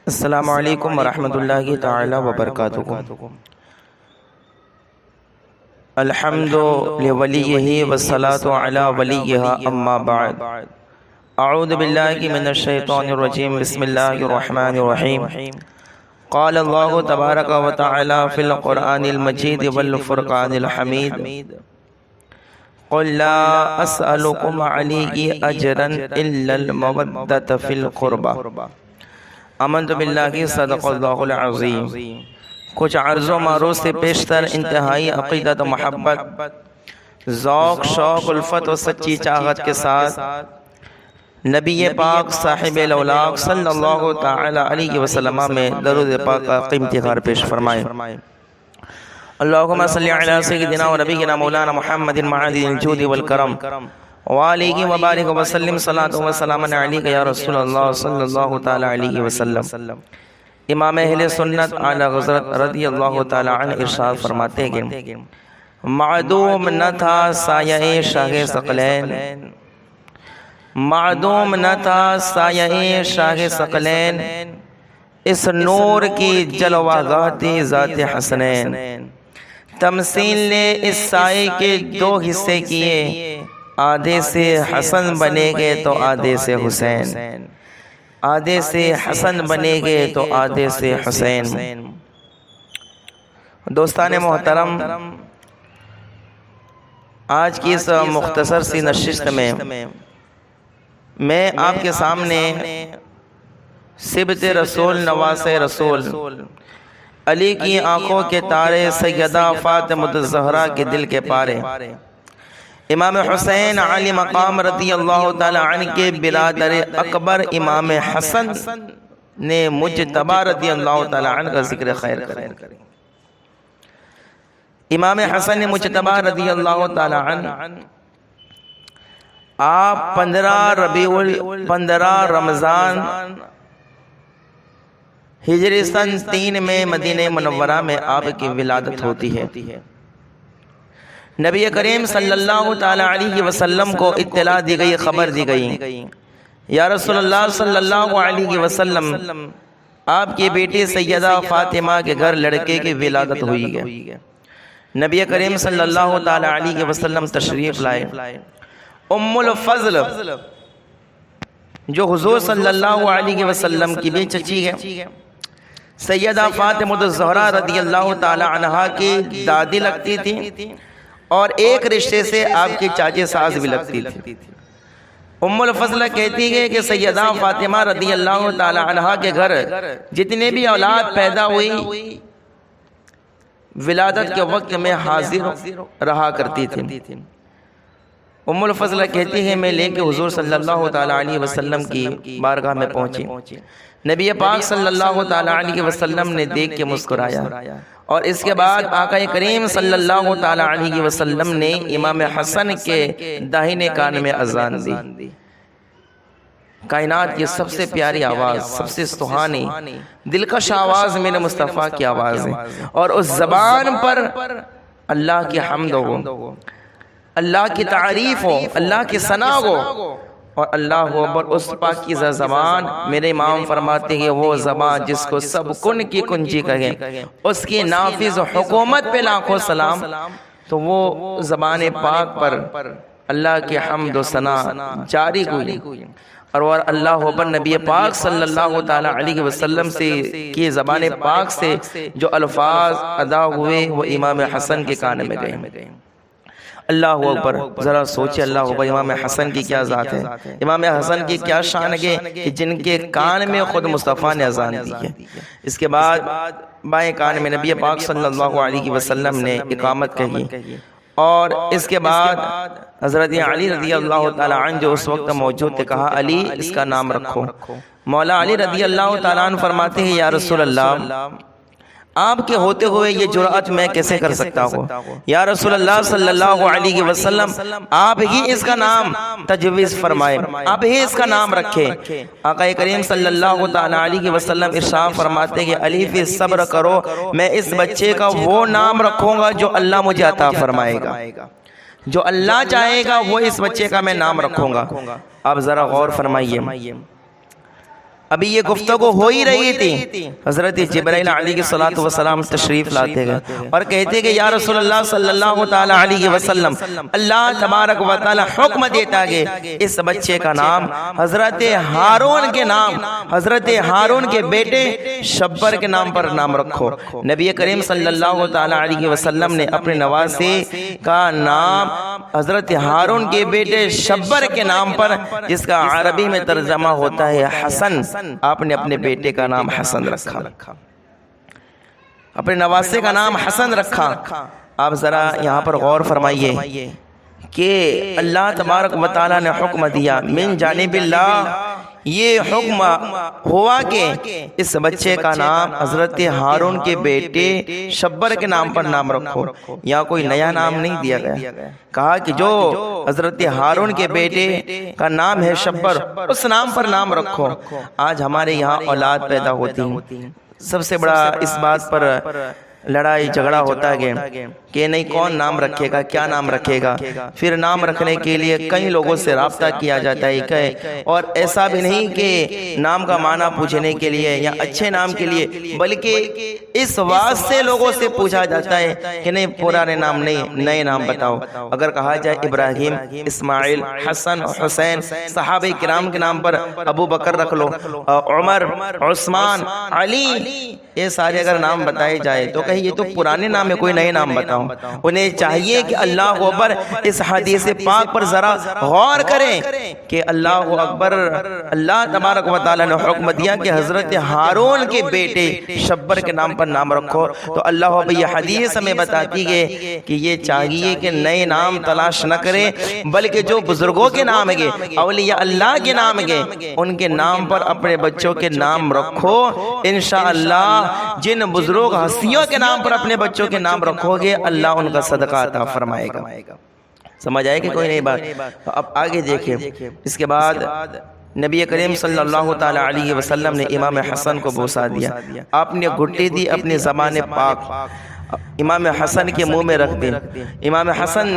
السلام علیکم ورحمۃ اللہ تعالی وبرکاتہ۔ الحمد لولیہ والصلاة علی ولیہا اما بعد۔ اعوذ باللہ من الشیطان الرجیم، بسم اللہ الرحمن الرحیم۔ قال اللہ تبارک و تعالی فی القرآن المجید والفرقان الحمید، قل لا اسألکم علیہ اجرا الا المودۃ فی القربى، آمنت باللہ صدق اللہ العظیم۔ کچھ عرض و معروض سے پیشتر انتہائی عقیدت و محبت، ذوق شوق الفت و سچی چاہت کے ساتھ نبی پاک صاحب الاولاق صلی اللہ تعالی علیہ وسلم میں درود پاک کا قیمتی غار پیش فرمائیں۔ اللہم صلی علی سیدنا و نبینا مولانا محمد معدن الجود والکرم وآلہ وبارک وسلم، صلاۃ و سلام علیک یا رسول اللہ صلی اللہ تعالی علیہ وسلم۔ امام اہل سنت اعلی حضرت رضی اللہ تعالی عنہ ارشاد فرماتے ہیں کہ معدوم نہ تھا سایہ شاہ ثقلین، معدوم نہ تھا سایہ شاہ ثقلین، اس نور کی جلوہ گاہتی ذات حسنین، تمثیل نے اس سائے کے دو حصے کیے، آدھے سے حسن بنے گے تو آدھے سے حسین، آدھے سے حسن بنے گے تو آدھے سے حسین۔ دوستان محترم، آج کی اس مختصر سی نشست میں آپ کے سامنے سبط رسول نواس رسول علی کی آنکھوں کے تارے، سیدہ فاطمہ الزہرا کے دل کے پارے، امام حسین علی مقام رضی اللہ تعالی عنہ کے برادر اکبر امام حسن نے مجتبی رضی اللہ تعالی عنہ کا ذکر خیر کریں۔ امام حسن مجتبی رضی اللہ تعالی عنہ آپ 15 رمضان ہجری سن 3 میں مدینہ منورہ میں آپ کی ولادت ہوتی ہے۔ نبی کریم صلی اللہ تعالی علیہ وسلم کو اطلاع دی گئی، خبر دی گئی، یا رسول اللہ صلی اللہ علیہ وسلم، آپ کی بیٹی سیدہ فاطمہ کے گھر لڑکے کی ولادت ہوئی ہے۔ نبی کریم صلی اللہ تعالی علیہ وسلم تشریف لائے۔ ام الفضل جو حضور صلی اللہ علیہ وسلم کی بھی چچی ہے، سیدہ فاطمہ الزہرا رضی اللہ تعالی عنہا کی دادی لگتی تھی اور ایک رشتے سے آپ کی چاچے ساس بھی لگتی تھی۔ ام الفضل کہتی ہے کہ سیدہ فاطمہ رضی اللہ تعالی عنہا کے گھر جتنے بھی اولاد پیدا ہوئی ولادت کے وقت میں حاضر رہا کرتی تھی۔ ام الفضل کہتی ہے میں لے کے حضور صلی اللہ تعالی علیہ وسلم کی بارگاہ میں پہنچی، نبی پاک صلی اللہ تعالی علیہ وسلم نے دیکھ کے مسکرایا، اور اس کے بعد آقا کریم صلی اللہ تعالی علیہ وسلم نے امام حسن کے داہنے کان میں اذان دی۔ کائنات کی سب سے پیاری آواز، سب سے سہانی دلکش آواز میرے مصطفیٰ کی آواز ہے، اور اس زبان پر اللہ کی حمد ہو، اللہ کی تعریف ہو، اللہ کی ثنا ہو، اور اللہ اکبر۔ اس پاکیزہ زبان میرے امام فرماتے ہیں وہ زبان جس کو سب کن کی کنجی کہیں، اس کی نافذ حکومت پہ لاکھوں سلام، تو وہ زبان پاک پر اللہ کی حمد و ثنا جاری ہوئی، اور اللہ اکبر نبی پاک صلی اللہ تعالی علیہ وسلم سے کی زبان پاک سے جو الفاظ ادا ہوئے وہ امام حسن کے کان میں گئے۔ اللہ اکبر، ذرا سوچے اللہ اکبر، امام حسن کی کیا ذات ہے، امام حسن کی کیا شان ہے کہ جن کے کان میں خود مصطفیٰ نے اذان دی ہے۔ اس کے بعد بائیں کان میں نبی پاک صلی اللہ علیہ وسلم نے اقامت کہی، اور اس کے بعد حضرت علی رضی اللہ تعالی عنہ جو اس وقت موجود تھے کہا علی اس کا نام رکھو۔ مولا علی رضی اللہ تعالی عنہ فرماتے ہیں یا رسول اللہ، آپ کے ہوتے ہوئے یہ جرأت میں کیسے کر سکتا ہوں؟ یا رسول اللہ صلی اللہ علیہ وسلم، آپ ہی اس کا نام تجویز فرمائے، آپ ہی اس کا نام رکھے۔ آقا کریم صلی اللہ تعالی علیہ وسلم ارشاد فرماتے کہ علی فی صبر کرو، میں اس بچے کا وہ نام رکھوں گا جو اللہ مجھے عطا فرمائے گا، جو اللہ چاہے گا وہ اس بچے کا میں نام رکھوں گا۔ اب ذرا غور فرمائیے، ابھی یہ گفتگو ہو ہی رہی تھی، حضرت جبرائیل علیہ السلام تشریف لاتے گئے اور کہتے کہ یا رسول اللہ صلی اللہ تعالی علیہ وسلم، اللہ تبارک و تعالی حکم دیتا کہ اس بچے کا نام حضرت ہارون کے نام، حضرت ہارون کے بیٹے شبر کے نام پر نام رکھو۔ نبی کریم صلی اللہ تعالی علیہ وسلم نے اپنے نواسے کا نام حضرت ہارون کے بیٹے شبر کے نام پر، جس کا عربی میں ترجمہ ہوتا ہے حسن، آپ نے اپنے بیٹے کا نام حسن رکھا، اپنے نواسے کا نام حسن رکھا۔ آپ ذرا یہاں پر غور فرمائیے کہ اللہ تبارک و تعالیٰ نے حکم دیا من جانب اللہ، یہ حکم ہوا کہ اس بچے کا نام حضرت ہارون کے بیٹے شبر کے نام پر نام رکھو۔ یہاں کوئی نیا نام نہیں دیا گیا، کہا کہ جو حضرت ہارون کے بیٹے کا نام ہے شبر، اس نام پر نام رکھو۔ آج ہمارے یہاں اولاد پیدا ہوتی ہیں، سب سے بڑا اس بات پر لڑائی جھگڑا ہوتا ہے کہ نہیں کون نام رکھے گا، کیا نام رکھے گا۔ پھر نام رکھنے کے لیے کئی لوگوں سے رابطہ کیا جاتا ہے، اور ایسا بھی نہیں کہ نام کا معنی پوچھنے کے لیے یا اچھے نام کے لیے، بلکہ اس واسطے لوگوں سے پوچھا جاتا ہے کہ نہیں پرانے نام نہیں، نئے نام بتاؤ۔ اگر کہا جائے ابراہیم، اسماعیل، حسن، حسین، صحابہ کرام کے نام پر ابو بکر رکھ لو، عمر، عثمان، علی، یہ سارے اگر نام بتائے جائے تو کہیں یہ تو پرانے نام ہے، کوئی نئے نام بتاؤ۔ انہیں چاہیے کہ اللہ اکبر اس حدیث پاک پر ذرا غور کریں کہ اللہ اکبر، اللہ تبارک و تعالیٰ نے حکم دیا کہ حضرت ہارون کے بیٹے شبر کے نام پر نام رکھو، تو اللہ اکبر یہ حدیث ہمیں بتاتی ہے کہ یہ چاہیے کہ نئے نام تلاش نہ کریں، بلکہ جو بزرگوں کے نام گے، اولیاء اللہ کے نام گے، ان کے نام پر اپنے بچوں کے نام رکھو۔ انشاءاللہ جن بزرگ ہستیوں کے نام پر اپنے بچوں کے نام رکھو گے، اللہ ان کا صدقہ عطا فرمائے گا۔ سمجھ آئے کہ کوئی نہیں بات؟ اب آگے دیکھیں، اس کے بعد نبی کریم صلی اللہ تعالی علیہ وسلم نے امام حسن کو بوسا دیا، آپ نے گھٹی دی اپنی زبان پاک امام حسن کے منہ میں رکھ دی۔ امام حسن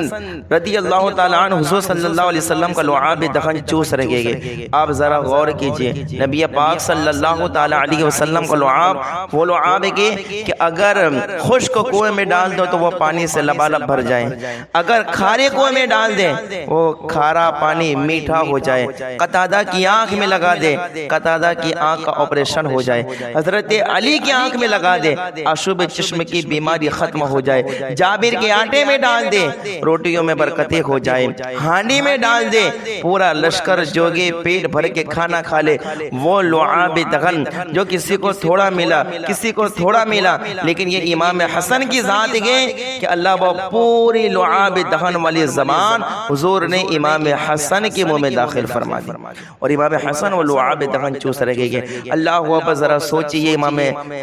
رضی اللہ تعالیٰ عنہ حضور صلی اللہ علیہ وسلم کا لعاب دہن چوس رہے گے۔ آپ ذرا غور کیجئے، نبی پاک صلی اللہ تعالیٰ علیہ وسلم کا لعاب وہ لعاب ہے کہ اگر خشک کنویں میں ڈال دو تو وہ پانی سے لبالب بھر جائے، اگر کھارے کنویں میں ڈال دیں وہ کھارا پانی میٹھا ہو جائے، قتادہ کی آنکھ میں لگا دے، قتادہ کی آنکھ کا آپریشن ہو جائے، حضرت علی کی آنکھ میں لگا دے، آشوب چشم کی بیماری ختم ہو جائے، جابر کے آٹے میں ڈال دے روٹیوں میں برکتیں ہو جائے، ہانڈی میں ڈال دے پورا لشکر جوگے پیٹ بھر کے کھانا کھا لے۔ وہ لعاب دہن جو کسی کو تھوڑا ملا، کسی کو تھوڑا ملا، لیکن یہ امام حسن کی ذات ہے کہ اللہ وہ پوری لعاب دہن والی زبان حضور نے امام حسن کے منہ میں داخل فرما دی، اور امام حسن وہ لعاب دہن چوس رہے گے۔ اللہ وہ ذرا سوچئے امام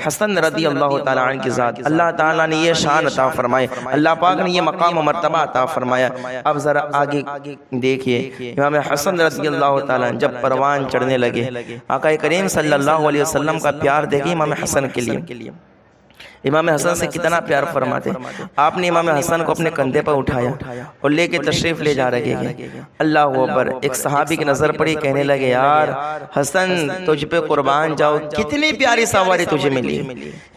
حسن رضی اللہ تعالیٰ عنہ کی ذات، اللہ تعالیٰ نے یہ شان عطا فرمائے، اللہ پاک نے یہ مقام و مرتبہ عطا فرمایا۔ اب ذرا آگے دیکھیے، امام حسن رضی اللہ تعالیٰ جب پروان چڑھنے لگے، آقا کریم صلی اللہ علیہ وسلم کا پیار دیکھیں امام حسن کے لیے، امام حسن سے کتنا پیار فرماتے۔ آپ نے امام حسن کو اپنے کندھے پر اٹھایا اور لے کے تشریف لے جا رہے ہیں۔ اللہ اکبر، ایک صحابی کی نظر پڑی، کہنے لگے یار حسن تجھ پہ قربان جاؤ، کتنی پیاری سواری تجھے ملی،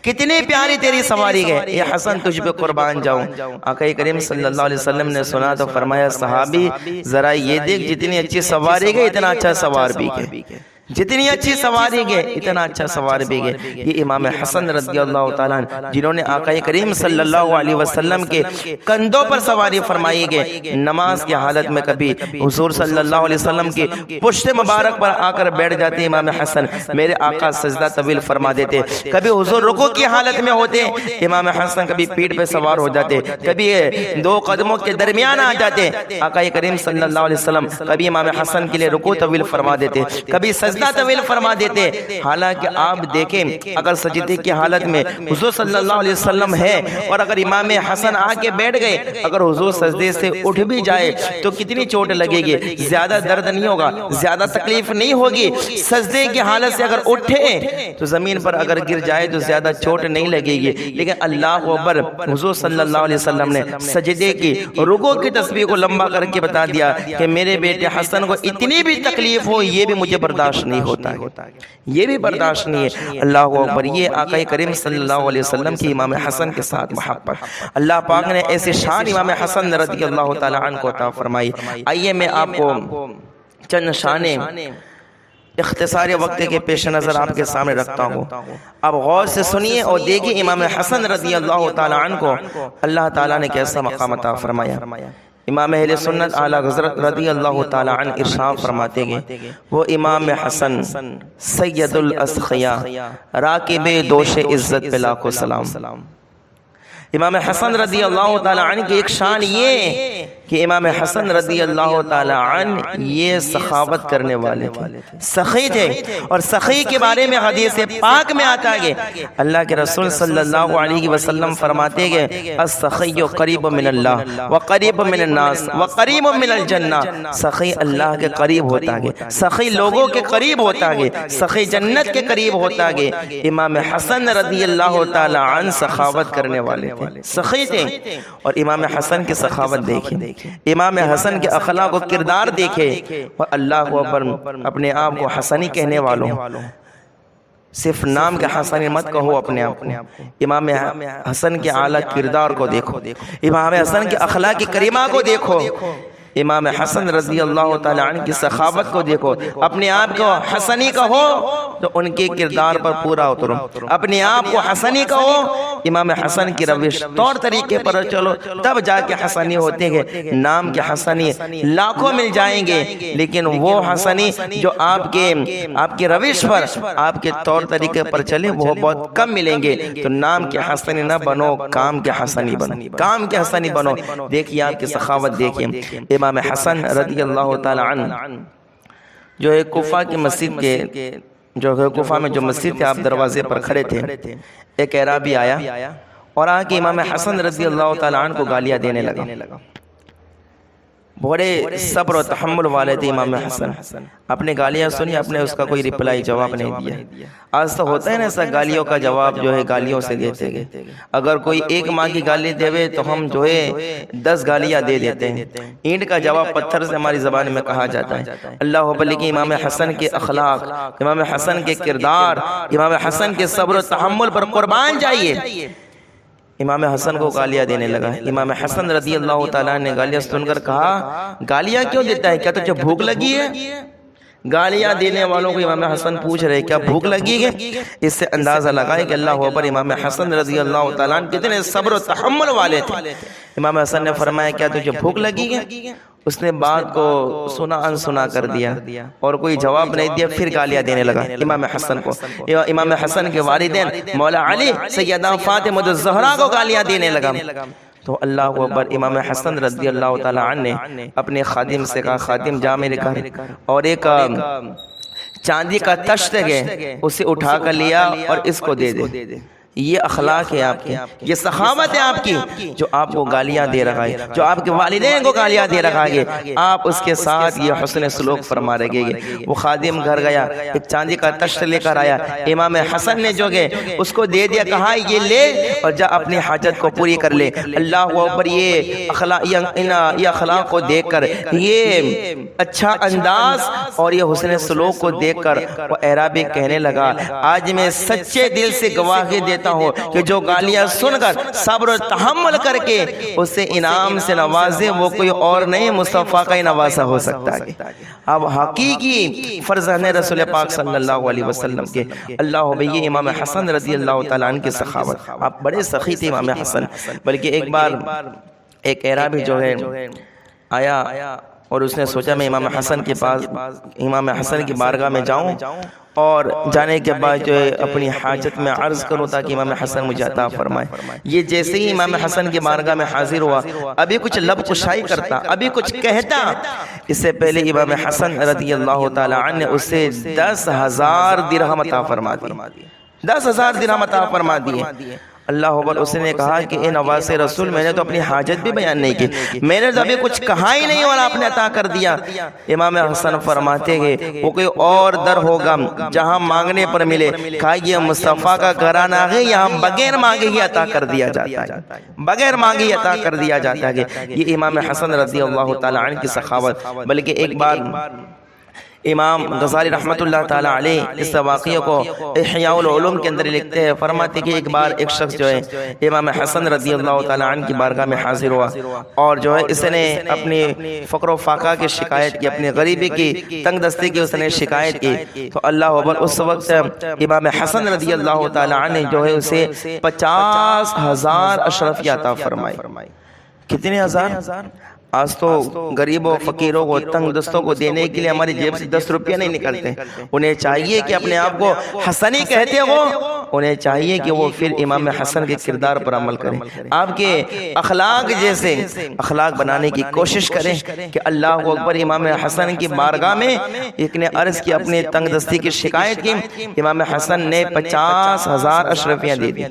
کتنی پیاری تیری سواری ہے، یہ حسن تجھ پہ قربان جاؤں۔ آقا کریم صلی اللہ علیہ وسلم نے سنا تو فرمایا صحابی ذرا یہ دیکھ، جتنی اچھی سواری گئے اتنا اچھا سوار بھی گئے، جتنی اچھی سواری گئے اتنا اچھا سوار بھی گئے۔ یہ امام حسن رضی اللہ تعالیٰ جنہوں نے آقا کریم صلی اللہ علیہ وسلم کے کندھوں پر سواری فرمائی گئے، نماز کی حالت میں کبھی حضور صلی اللہ علیہ وسلم کی پشت مبارک پر آ کر بیٹھ جاتے امام حسن، میرے آقا سجدہ طویل فرما دیتے، کبھی حضور رکوع کی حالت میں ہوتے امام حسن کبھی پیٹھ پہ سوار ہو جاتے، کبھی دو قدموں کے درمیان آ جاتے آقا کریم صلی اللہ علیہ وسلم، کبھی امام حسن کے لیے رکوع طویل فرما دیتے، کبھی سجدہ طویل فرما دیتے۔ حالانکہ آپ دیکھیں اگر سجدے کی حالت میں حضور صلی اللہ علیہ وسلم ہے اور اگر امام حسن آ کے بیٹھ گئے، اگر حضور سجدے سے اٹھ بھی جائے تو کتنی چوٹ لگے گی، زیادہ درد نہیں ہوگا، زیادہ تکلیف نہیں ہوگی۔ سجدے کی حالت سے اگر اٹھے تو زمین پر اگر گر جائے تو زیادہ چوٹ نہیں لگے گی، لیکن اللہ اکبر حضور صلی اللہ علیہ وسلم نے سجدے کی رکوع کی تسبیح کو لمبا کر کے بتا دیا کہ میرے بیٹے حسن کو اتنی بھی تکلیف ہو یہ بھی مجھے برداشت نہیں ہوتا ہے، یہ بھی برداشت نہیں ہے۔ اللہ اکبر، یہ آقا کریم صلی اللہ علیہ وسلم کی امام حسن کے ساتھ محبت۔ اللہ پاک نے ایسے شان امام حسن رضی اللہ تعالی عنہ کو عطا فرمائی۔ آئیے میں آپ کو چند شانیں اختصار وقت کے پیش نظر آپ کے سامنے رکھتا ہوں، اب غور سے سنیے اور دیکھیں امام حسن رضی اللہ تعالی عنہ کو اللہ تعالیٰ نے کیسا مقام عطا فرمایا۔ امام اہل سنت اعلیٰ حضرت رضی اللہ تعالی عنہ ارشاد فرماتے ہیں، وہ امام حسن سید الاسخیاء راکب دوش عزت پہ لاکھوں سلام۔ امام حسن رضی اللہ تعالی عنہ کی ایک شان یہ کہ امام حسن رضی اللہ تعالی عنہ یہ سخاوت کرنے والے تھے، سخی تھے، اور سخی کے بارے میں حدیث پاک میں آتا ہے اللہ کے رسول صلی اللہ علیہ وسلم فرماتے ہیں السخی قریب من اللہ وقریب من الناس وقریب من الجنہ، سخی اللہ کے قریب ہوتا ہے، سخی لوگوں کے قریب ہوتا ہے، سخی جنت کے قریب ہوتا ہے۔ امام حسن رضی اللہ تعالی عنہ سخاوت کرنے والے تھے، سخی تھے، اور امام حسن کی سخاوت دیکھیں، امام حسن کے اخلاق و کردار دیکھے، اور اللہ کو اپنے آپ کو حسنی کہنے والوں، صرف نام کے حسنی مت کہو اپنے آپ کو، امام حسن کے اعلیٰ کردار کو دیکھو، امام حسن کے اخلاق کریمہ کو دیکھو، امام حسن رضی اللہ تعالی عنہ کی سخاوت کو دیکھو، اپنے آپ کو حسنی کہو تو ان کے کردار پر پورا اترو، اپنے آپ کو حسنی کہو، امام حسن کی روش طور طریقے پر چلو، تب جا کے حسنی ہوتے ہیں۔ نام کے حسنی لاکھوں مل جائیں گے، لیکن وہ حسنی جو آپ کے روش پر، آپ کے طور طریقے پر چلے، وہ بہت کم ملیں گے۔ تو نام کے حسنی نہ بنو، کام کے حسنی بنو، کام کے حسنی بنو۔ دیکھیے آپ کی سخاوت دیکھیے، امام حسن رضی اللہ تعالی عنہ جو ہے کوفہ کی مسجد کے، جو ہے کوفہ میں جو مسجد تھے، آپ دروازے پر کھڑے تھے، ایک اعرابی آیا اور آ کے امام حسن رضی اللہ تعالی عنہ کو گالیاں دینے لگا۔ بڑے صبر و تحمل والے تھے امام حسن، اپنے گالیاں سنی، اپنے اس کا کوئی رپلائی جواب نہیں دیا۔ آج تو ہوتا ہے نا ایسا، گالیوں کا جواب جو ہے گالیوں سے دیتے گئے، اگر کوئی ایک ماں کی گالی دے تو ہم جو ہے 10 گالیاں دے دیتے ہیں، اینٹ کا جواب پتھر سے ہماری زبان میں کہا جاتا ہے۔ اللہ بلّہ کی امام حسن کے اخلاق، امام حسن کے کردار، امام حسن کے صبر و تحمل پر قربان جائیے۔ امام حسن کو گالیاں دینے لگا، امام حسن رضی اللہ تعالیٰ نے گالیاں سن کر کہا گالیاں کیوں دیتا ہے، کیا تجھے بھوک لگی ہے؟ گالیاں دینے والوں کو امام حسن پوچھ رہے کیا بھوک لگی ہے؟ اس سے اندازہ لگائے کہ اللہ پر امام حسن رضی اللہ تعالیٰ کتنے صبر و تحمل والے تھے۔ امام حسن نے فرمایا کیا تجھے بھوک لگی ہے؟ اس نے بات کو سنا انسنا کر دیا اور کوئی جواب نہیں دیا، پھر گالیاں دینے لگا امام حسن کو۔ امام حسن کے والدین مولا علی سیدہ فاطمہ الزہرا کو گالیاں دینے لگا۔ تو اللہ اکبر، امام حسن رضی اللہ تعالیٰ عنہ نے اپنے خادم سے کہا خادم جا میرے گھر، اور ایک چاندی کا تشت ہے اسے اٹھا کر لیا اور اس کو دے دے۔ یہ اخلاق ہے آپ کی، یہ سخاوت ہے آپ کی، جو آپ کو گالیاں دے رہا ہے، جو آپ کے والدین کو گالیاں دے رہا ہے، آپ اس کے ساتھ یہ حسن سلوک فرما رہے گے۔ وہ خادم گھر گیا، ایک چاندی کا تشت لے کر آیا، امام حسن نے جو ہے اس کو دے دیا، کہا یہ لے اور جا اپنی حاجت کو پوری کر لے۔ اللہ اوپر یہ اخلاق کو دیکھ کر، یہ اچھا انداز اور یہ حسن سلوک کو دیکھ کر وہ اعرابی کہنے لگا آج میں سچے دل سے گواہی دیتا ہوں کہ جو گالیاں سن کر صبر و تحمل کر کے اسے انعام سے نوازے، وہ کوئی اور نہیں مصطفیٰ کا ہی نوازا ہو سکتا ہے۔ اب حقیقی فرزند رسول پاک صلی اللہ علیہ وسلم کے اللہ بھئی امام حسن رضی اللہ تعالیٰ عنہ کی سخاوت، آپ بڑے سخی تھے امام حسن۔ بلکہ ایک بار ایک اعرابی جو ہے آیا اور اس نے سوچا میں امام حسن کے پاس، امام حسن کی بارگاہ میں جاؤں اور جانے کے بعد جو ہے اپنی حاجت میں عرض کروں تاکہ امام حسن مجھے عطا فرمائے۔ یہ جیسے ہی امام حسن کی بارگاہ میں حاضر ہوا، ابھی کچھ لب کشائی کرتا، ابھی کچھ کہتا، اس سے پہلے امام حسن رضی اللہ تعالی عنہ نے اسے 10,000 درہم عطا فرما دی، 10,000 درہم عطا فرما دیے۔ اللہ اکبر، اس نے کہا کہ اے نواز رسول میں نے تو اپنی حاجت بھی بیان نہیں کی، میں نے تو ابھی کچھ کہا ہی نہیں اور آپ نے عطا کر دیا۔ امام حسن فرماتے ہیں وہ کوئی اور در ہوگا جہاں مانگنے پر ملے، کہا یہ مصطفیٰ کا گھرانہ ہے، یہاں بغیر مانگے ہی عطا کر دیا جاتا ہے، بغیر مانگے ہی عطا کر دیا جاتا ہے۔ یہ امام حسن رضی اللہ تعالی عنہ کی سخاوت۔ بلکہ ایک بار امام غزالی رحمۃ اللہ تعالی علیہ اس واقعے کو احیاء العلوم کے اندر لکھتے ہیں، فرماتے کہ ایک بار ایک شخص جو ہے امام حسن رضی اللہ تعالی عنہ کی بارگاہ میں حاضر ہوا، اور جو ہے اس نے اپنی فقر و فاقہ کی شکایت کی، اپنی غریبی کی، تنگ دستی کی اس نے شکایت کی۔ تو اللہ اکبر، اس وقت امام حسن رضی اللہ تعالی عنہ نے جو ہے اسے 50,000 اشرفیہ عطا فرمائی۔ کتنے ہزار؟ آج تو غریبوں فقیروں کو تنگ دستوں کو دینے کے لیے ہماری جیب سے 10 روپیہ نہیں نکلتے۔ انہیں چاہیے کہ اپنے آپ کو حسنی کہتے ہو، انہیں چاہیے کہ وہ پھر امام حسن کے کردار پر عمل کریں، آپ کے اخلاق جیسے اخلاق بنانے کی کوشش کریں کہ اللہ اکبر۔ امام حسن کی بارگاہ میں ایک نے عرض کی، اپنے تنگ دستی کی شکایت کی، امام حسن نے 50,000 اشرفیاں دے دی۔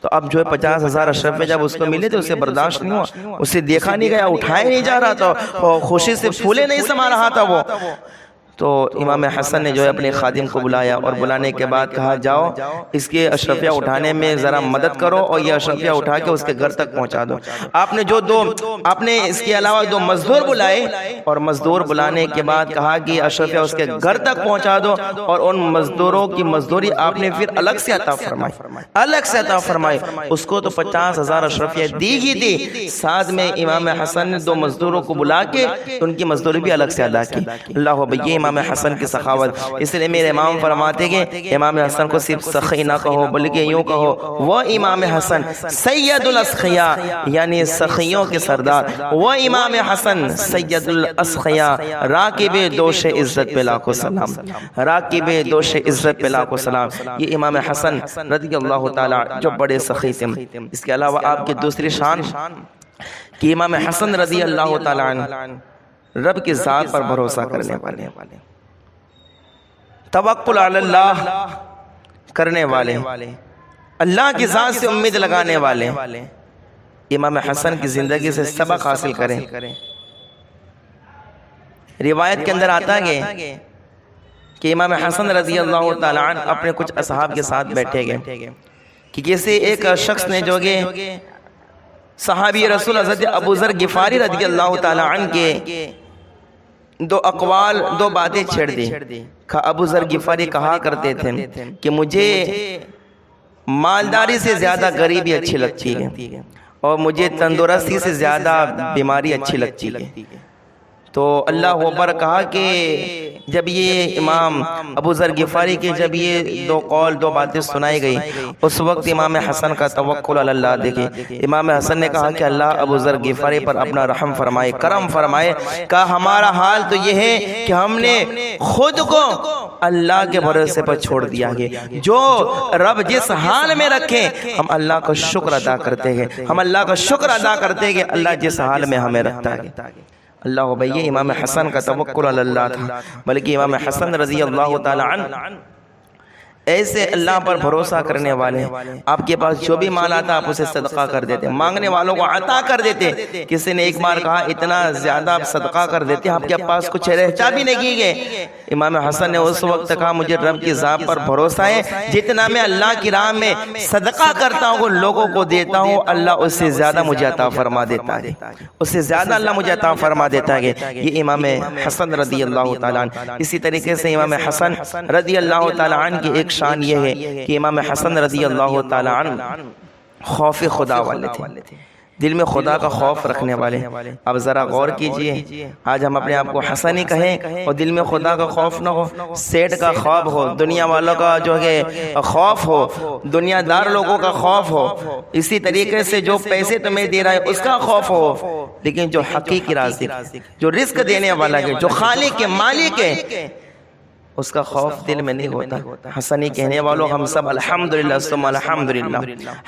تو اب جو ہے 50,000 اشرفیہ جب اس کو ملے تو اسے برداشت نہیں ہوا، اسے دیکھا نہیں گیا، اٹھائے نہیں جا رہا تھا، خوشی سے پھولے نہیں سما رہا تھا وہ۔ تو امام حسن نے جو ہے اپنے خادم کو بلایا، اور بلانے کے بعد کہا جاؤ اس کے اشرفیہ اٹھانے میں ذرا مدد کرو، اور یہ اشرفیہ اٹھا کے اس کے گھر تک پہنچا دو۔ آپ نے اس کے علاوہ 2 مزدور بلائے، اور مزدور بلانے کے بعد کہا کہ اشرفیہ اس کے گھر تک پہنچا دو، اور ان مزدوروں کی مزدوری آپ نے پھر الگ سے عطا فرمائی، الگ سے عطا فرمائی۔ اس کو تو 50,000 اشرفیہ دی ہی دی، ساتھ میں امام حسن نے 2 مزدوروں کو بلا کے ان کی مزدوری بھی الگ سے ادا کی۔ اللہ بھئی امام حسن کی سخاوت، اس لیے میرے امام فرماتے کہ امام حسن کو صرف سخی نہ کہو بلکہ یوں کہو وہ امام حسن سید الاسخیاء، یعنی سخیوں کے سردار، وہ امام حسن سید الاسخیاء، راکب دوش عزت پہ لاکھوں سلام، راکب دوش عزت پہ لاکھوں سلام۔ یہ امام حسن رضی اللہ تعالیٰ جو بڑے سخی تھے۔ اس کے علاوہ آپ کی دوسری شان کہ امام حسن رضی اللہ تعالیٰ عنہ رب کی ذات پر بھروسہ کرنے والے، توکل علی اللہ کرنے والے، اللہ کی ذات سے امید لگانے والے۔ امام حسن کی زندگی سے سبق حاصل کریں۔ روایت کے اندر آتا ہے کہ امام حسن رضی اللہ تعالیٰ عنہ اپنے کچھ اصحاب کے ساتھ بیٹھے گئے کہ کسی ایک شخص نے جو کہ صحابی رسول حضرت ابو ذر غفاری رضی اللہ تعالیٰ عنہ کے 2 اقوال، 2 باتیں چھیڑ دی۔ ابو ذر غفاری کہا کرتے تھے کہ مجھے مالداری سے زیادہ غریبی اچھی لگتی ہے، اور مجھے تندرستی سے زیادہ بیماری اچھی لگتی ہے۔ تو اللہ اکبر کہا کہ جب یہ امام ابو ذر غفاری کے جب یہ 2 قول 2 باتیں سنائی گئی، اس وقت امام حسن کا توکل علی اللہ دیکھیں۔ امام حسن نے کہا کہ اللہ ابو ذر غفاری پر اپنا رحم فرمائے، کرم فرمائے۔ کہا ہمارا حال تو یہ ہے کہ ہم نے خود کو اللہ کے بھروسے پر چھوڑ دیا ہے، جو رب جس حال میں رکھے ہم اللہ کا شکر ادا کرتے ہیں، ہم اللہ کا شکر ادا کرتے ہیں کہ اللہ جس حال میں ہمیں رکھتا ہے۔ اللہ بھئی امام حسن کا توکل علی اللہ تھا، بلکہ امام حسن رضی اللہ تعالی عنہ ایسے اللہ پر بھروسہ کرنے والے، آپ کے پاس جو بھی مال آتا آپ اسے صدقہ کر دیتے، مانگنے والوں کو عطا کر دیتے۔ کسی نے ایک بار کہا اتنا زیادہ آپ صدقہ کر دیتے، آپ کے پاس کچھ رہتا بھی نہیں گئے۔ امام حسن نے اس وقت کہا مجھے رب کی ذات پر بھروسہ ہے، جتنا میں اللہ کی راہ میں صدقہ کرتا ہوں لوگوں کو دیتا ہوں، اللہ اس سے زیادہ مجھے عطا فرما دیتا ہے، اس سے زیادہ اللہ مجھے عطا فرما دیتا ہے۔ یہ امام حسن رضی اللہ تعالیٰ عنہ۔ اسی طریقے سے امام حسن رضی اللہ تعالیٰ عنہ کی ایک شان یہ ہے کہ امام حسن رضی اللہ تعالیٰ عنہ خوف خدا والے تھے، دل میں خدا کا خوف رکھنے والے۔ اب ذرا غور کیجئے، آج ہم اپنے آپ کو حسنی کہیں اور دل میں خدا کا خوف نہ ہو، سیٹ کا خوف ہو، دنیا والوں کا جو ہے خوف ہو، دنیا دار لوگوں کا خوف ہو، اسی طریقے سے جو پیسے تمہیں دے رہا ہے اس کا خوف ہو، لیکن جو حقیقی رازق، جو رزق دینے والا ہے، جو خالق ہے، مالک ہے، اس کا خوف دل میں نہیں ہوتا۔ حسنی کہنے والوں ہم سب الحمدللہ ثم الحمدللہ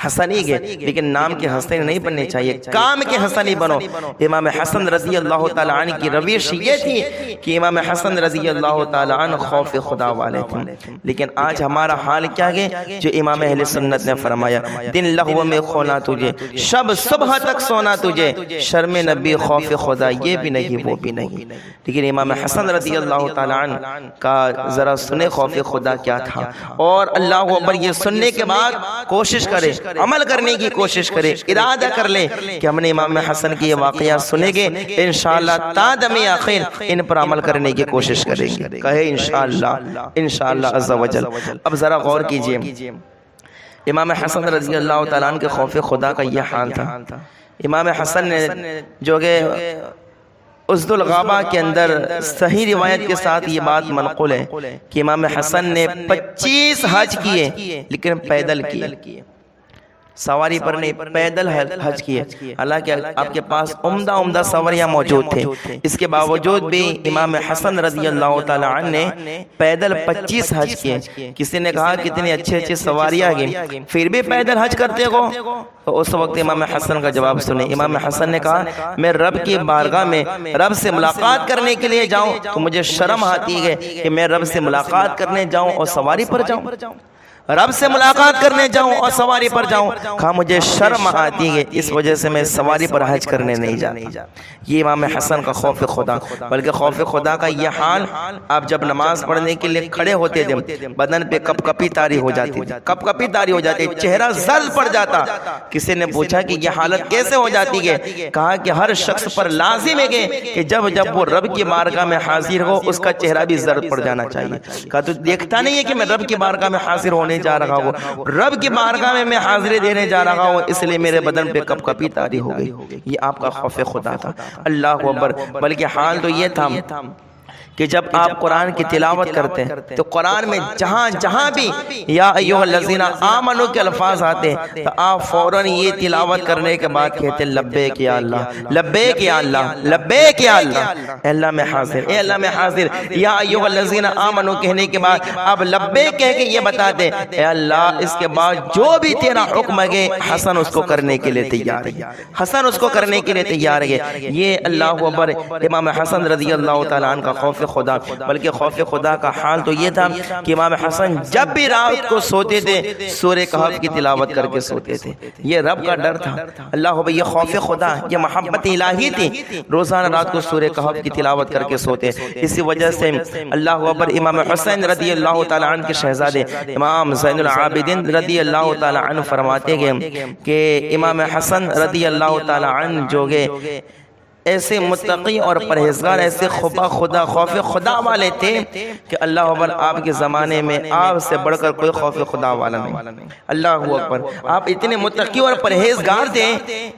حسنی کے، لیکن نام کے حسنی نہیں بننے چاہیے، کام کے حسنی بنو۔ امام حسن رضی اللہ تعالیٰ عنہ کی روش یہ تھی کہ امام حسن رضی اللہ تعالیٰ عنہ خوف خدا والے تھے، لیکن آج ہمارا حال کیا ہے؟ جو امام اہل سنت نے فرمایا دن لغو میں کھونا تجھے، شب صبح تک سونا تجھے، شرم نبی خوف خدا یہ بھی نہیں وہ بھی نہیں۔ لیکن امام حسن رضی اللہ تعالیٰ عنہ کا ذرا سنے خوف خدا کیا تھا، اور اللہ اکبر یہ سننے کے بعد کوشش کرے، عمل کرنے کی کوشش کرے، ارادہ کر لے کہ ہم نے امام حسن کی یہ واقعات سنے گے، انشاءاللہ تا دم آخر ان پر عمل کرنے کی کوشش کریں گے، کہے انشاءاللہ عز و جل۔ اب ذرا غور کیجئے، امام حسن رضی اللہ تعالیٰ عنہ کے خوف خدا کا یہ حال تھا۔ امام حسن نے جو کہ اسد الغابہ کے اندر صحیح روایت کے ساتھ یہ بات منقول ہے کہ امام حسن نے 25 حج کیے لیکن پیدل کیے، سواری پر نہیں، پیدل حج کیے، حالانکہ آپ کے پاس عمدہ سواریاں موجود تھے، اس کے باوجود بھی امام حسن رضی اللہ تعالیٰ عنہ نے پیدل 25 حج کیے۔ کسی نے کہا کتنی اچھی سواریاں گئیں، پھر بھی پیدل حج کرتے ہو؟ تو اس وقت امام حسن کا جواب سنیں۔ امام حسن نے کہا میں رب کی بارگاہ میں رب سے ملاقات کرنے کے لیے جاؤں تو مجھے شرم آتی ہے کہ میں رب سے ملاقات کرنے جاؤں اور سواری پر جاؤں، رب سے ملاقات کرنے جاؤں اور سواری پر جاؤں، کہا مجھے شرم آتی ہے، اس وجہ سے میں سواری پر حج کرنے نہیں جاتا۔ یہ امام حسن کا خوف خدا، بلکہ خوف خدا کا یہ حال، آپ جب نماز پڑھنے کے لیے کھڑے ہوتے تھے بدن پہ کپ کپی طاری ہو جاتی، چہرہ زرد پڑ جاتا۔ کسی نے پوچھا کہ یہ حالت کیسے ہو جاتی ہے؟ کہا کہ ہر شخص پر لازم ہے کہ جب وہ رب کی بارگاہ میں حاضر ہو اس کا چہرہ بھی زرد پڑ جانا چاہیے۔ کہا تو دیکھتا نہیں ہے کہ میں رب کی بارگاہ میں حاضر ہونے جا رہا ہوں، رب کی بارگاہ میں حاضری دینے جا رہا ہوں، اس لیے میرے بدن پہ کپ کپی طاری ہو گئی۔ یہ آپ کا خوف خدا تھا، اللہ اکبر۔ بلکہ حال تو یہ تھا کہ جب آپ قرآن کی تلاوت کرتے ہیں تو قرآن میں جہاں بھی یا ایھا الذین آمنوا کے الفاظ آتے ہیں تو آپ فوراً یہ تلاوت کرنے کے بعد کہتے ہیں لبیک یا اللہ، لبیک یا اللہ، لبیک یا اللہ، اے اللہ میں حاضر، اے اللہ میں حاضر۔ یا ایھا الذین آمنوا کہنے کے بعد آپ لبیک کہہ کے یہ بتاتے ہیں اے اللہ اس کے بعد جو بھی تیرا حکم ہے حسن اس کو کرنے کے لیے تیار ہے، حسن اس کو کرنے کے لیے تیار ہے۔ یہ اللہ اکبر امام حسن رضی اللہ تعالیٰ عنہ کا خوف خدا۔ بلکہ خوف خدا کا حال تو یہ تھا کہ امام حسن جب بھی رات کو سوتے تھے سورہ کہف کی تلاوت کر کے سوتے تھے۔ یہ رب کا ڈر تھا، اللہ یہ خوف خدا، یہ محبت الہی تھی، روزانہ رات کو سورہ کہف کی تلاوت کر کے سوتے۔ اسی وجہ سے اللہ اکبر امام حسین رضی اللہ تعالیٰ عنہ کے شہزادے امام زین العابدین رضی اللہ تعالیٰ عنہ فرماتے ہیں کہ امام حسن رضی اللہ تعالیٰ عنہ جو گئے ایسے متقی اور پرہیزگار، ایسے خوف خدا والے تھے کہ اللہ اکبر آپ کے زمانے میں آپ سے بڑھ کر کوئی خوف خدا والا نہیں، اللہ اکبر۔ آپ اتنے متقی اور پرہیزگار تھے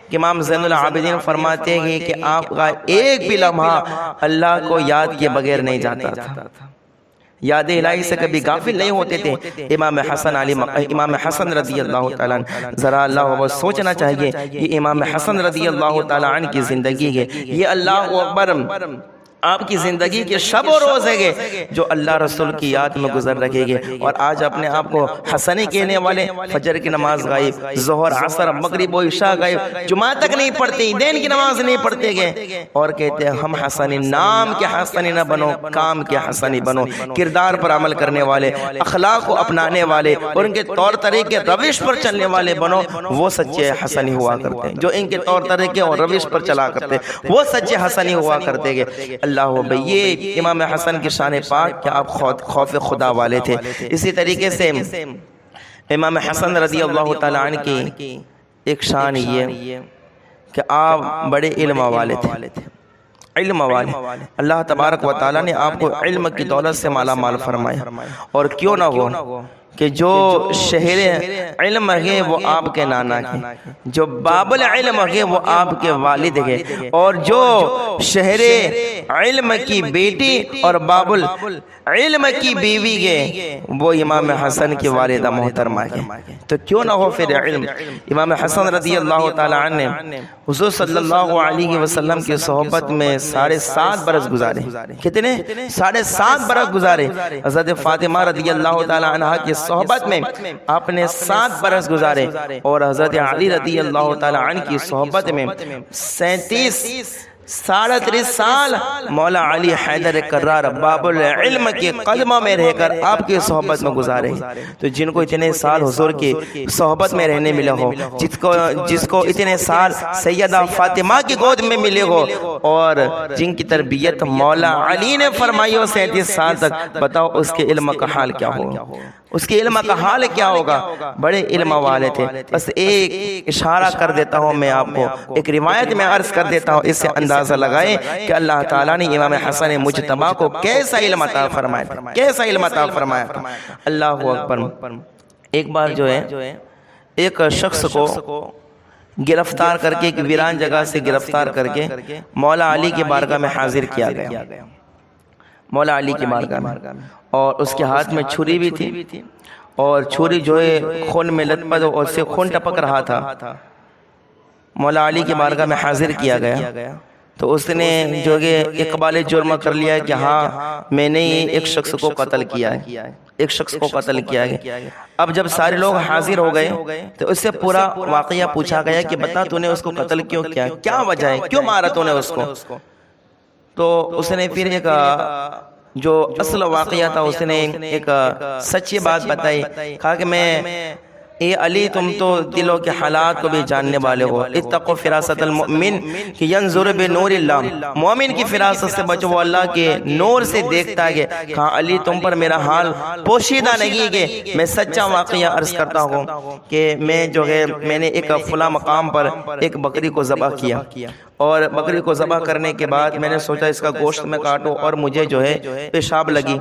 کہ امام زین العابدین فرماتے ہیں کہ آپ کا ایک بھی لمحہ اللہ کو یاد کے بغیر نہیں جاتا تھا، یاد الہی سے کبھی غافل نہیں ہوتے تھے۔ امام حسن رضی اللہ تعالیٰ عنہ، ذرا اللہ اکبر سوچنا چاہیے، یہ امام حسن رضی اللہ تعالیٰ عنہ کی زندگی ہے، یہ اللہ اکبر آپ کی زندگی کے شب و روز ہے جو اللہ رسول کی یاد میں گزر رکھے گے۔ اور آج اپنے آپ کو حسنی کہنے والے فجر کی نماز غائب، ظہر عصر مغرب و عشاء غائب، جمعہ تک نہیں پڑھتے، عیدین کی نماز نہیں پڑھتے گئے، اور کہتے ہیں ہم حسنی، نام کے حسنی نہ بنو، کام کے حسنی بنو، کردار پر عمل کرنے والے، اخلاق کو اپنانے والے اور ان کے طور طریقے روش پر چلنے والے بنو، وہ سچے حسنی ہوا کرتے ہیں۔ جو ان کے طور طریقے اور روش پر چلا کرتے وہ سچے حسنی ہوا کرتے گے۔ اللہ یہ امام حسن کی شان پاک کہ آپ خوف خدا والے تھے۔ اسی طریقے سے امام حسن رضی اللہ تعالیٰ عنہ کی ایک شان یہ کہ آپ بڑے علم والے تھے، علم والے۔ اللہ تبارک و تعالیٰ نے آپ کو علم کی دولت سے مالا مال فرمایا، اور کیوں نہ ہو کہ جو شہر علم ہے وہ آپ کے نانا ہے، جو باب العلم ہے وہ آپ کے والد ہے، اور جو شہر علم کی بیٹی اور باب العلم کی بیوی ہے وہ امام حسن کی والدہ محترمہ ہے۔ تو کیوں نہ ہو پھر علم۔ امام حسن رضی اللہ تعالیٰ عنہ نے حضور صلی اللہ علیہ وسلم کی صحبت میں 7.5 برس گزارے۔ کتنے؟ 7.5 برس گزارے۔ حضرت فاطمہ رضی اللہ تعالیٰ عنہ کی صحبت میں آپ نے 7 برس گزارے، اور حضرت علی رضی اللہ تعالیٰ عنہ کی صحبت میں 37 37 سال مولا علی حیدر کرار باب العلم کے قدموں میں رہ کر آپ کی صحبت میں گزارے ہیں۔ تو جن کو اتنے سال حضور کی صحبت میں رہنے ملے ہو، جس کو اتنے سال سیدہ فاطمہ کی گود میں ملے ہو، اور جن کی تربیت مولا علی نے فرمائی ہو 37 سال تک، بتاؤ اس کے علم کا حال کیا ہوگا، اس کے علم کا حال کیا ہوگا۔ بڑے علم والے تھے۔ بس ایک اشارہ کر دیتا ہوں میں آپ کو، ایک روایت میں عرض کر دیتا ہوں، اس سے اندازہ لگائیں کہ اللہ تعالیٰ نے امام حسن مجتبی کو کیسا علم عطا فرمایا تھا، کیسا علم عطا فرمایا تھا۔ اللہ اکبر۔ ایک بار جو ہے ایک شخص کو گرفتار کر کے، ایک ویران جگہ سے گرفتار کر کے مولا علی کی بارگاہ میں حاضر کیا گیا، مولا علی کی بارگاہ میں، اور اس کے ہاتھ میں چھری بھی تھی، اور چھری جو ہے خون میں لت پت اور اس سے خون ٹپک رہا تھا۔ مولا علی کی بارگاہ میں حاضر کیا گیا تو اس نے جو کہ اقبال جرم کر لیا کہ ہاں میں نے ایک شخص کو قتل کیا ہے، ایک شخص کو قتل کیا ہے۔ اب جب سارے لوگ حاضر ہو گئے تو اس سے پورا واقعہ پوچھا گیا کہ بتا تو نے اس کو قتل کیوں کیا، کیا وجہ ہے، کیوں مارا تو نے اس کو؟ تو اس نے پھر ایک جو اصل واقعہ تھا اس نے ایک سچی بات بتائی، کہا کہ اے علی تم تو دلوں کے حالات کو بھی جاننے والے ہو، اتقوا فراست المؤمن کہ ینظر بنور اللہ، مومن کی فراست سے بچو، وہ اللہ کے نور سے دیکھتا ہے۔ کہا علی تم پر میرا حال پوشیدہ نہیں کہ میں سچا واقعہ عرض کرتا ہوں کہ میں نے ایک فلاں مقام پر ایک بکری کو ذبح کیا، اور بکری کو ذبح کرنے کے بعد میں نے سوچا اس کا گوشت میں کاٹوں، اور مجھے جو ہے پیشاب لگی،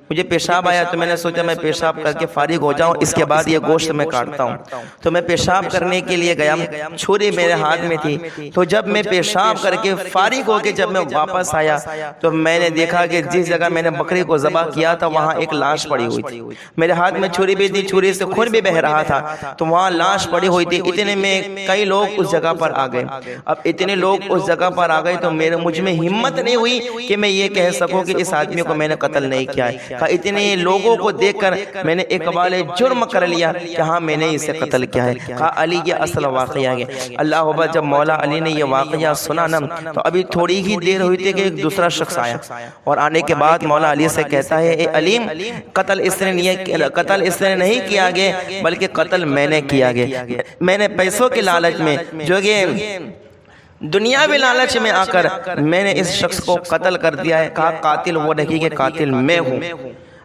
مجھے پیشاب آیا تو میں نے سوچا میں پیشاب کر کے فارغ ہو جاؤں، اس کے بعد یہ گوشت میں کاٹتا ہوں۔ تو میں پیشاب کرنے کے لیے گیا، چھری میرے ہاتھ میں تھی، تو جب میں پیشاب کر کے فارغ ہو کے جب میں واپس آیا تو میں نے دیکھا کہ جس جگہ میں نے بکری کو ذبح کیا تھا وہاں ایک لاش پڑی ہوئی تھی، میرے ہاتھ میں چھری بھی تھی، چھری سے خون بھی بہہ رہا تھا، تو وہاں لاش پڑی ہوئی تھی۔ اتنے میں کئی لوگ اس جگہ پر آ گئے، اب اتنے لوگ اس جگہ پر آ گئے تو مجھ میں ہمت نہیں ہوئی کہ میں یہ کہہ سکوں کہ اس آدمی کو میں نے قتل نہیں کیا ہے۔ کہا اتنے لوگوں کو دیکھ کر میں نے اقبال جرم کر لیا کہ ہاں میں نے اسے قتل کیا ہے۔ کہا علی یہ اصل واقعہ ہے۔ اللہ اکبر، جب مولا علی نے یہ واقعہ سنا نا تو ابھی تھوڑی ہی دیر ہوئی تھی کہ ایک دوسرا شخص آیا، اور آنے کے بعد مولا علی سے کہتا ہے اے علیم قتل اس نے نہیں کیا گیا بلکہ قتل میں نے کیا گیا، میں نے پیسوں کے لالچ میں جو کہ دنیاوی لالچ میں آ کر میں نے اس شخص کو قتل کر دیا ہے۔ کہا قاتل وہ نہیں کہ قاتل میں ہوں۔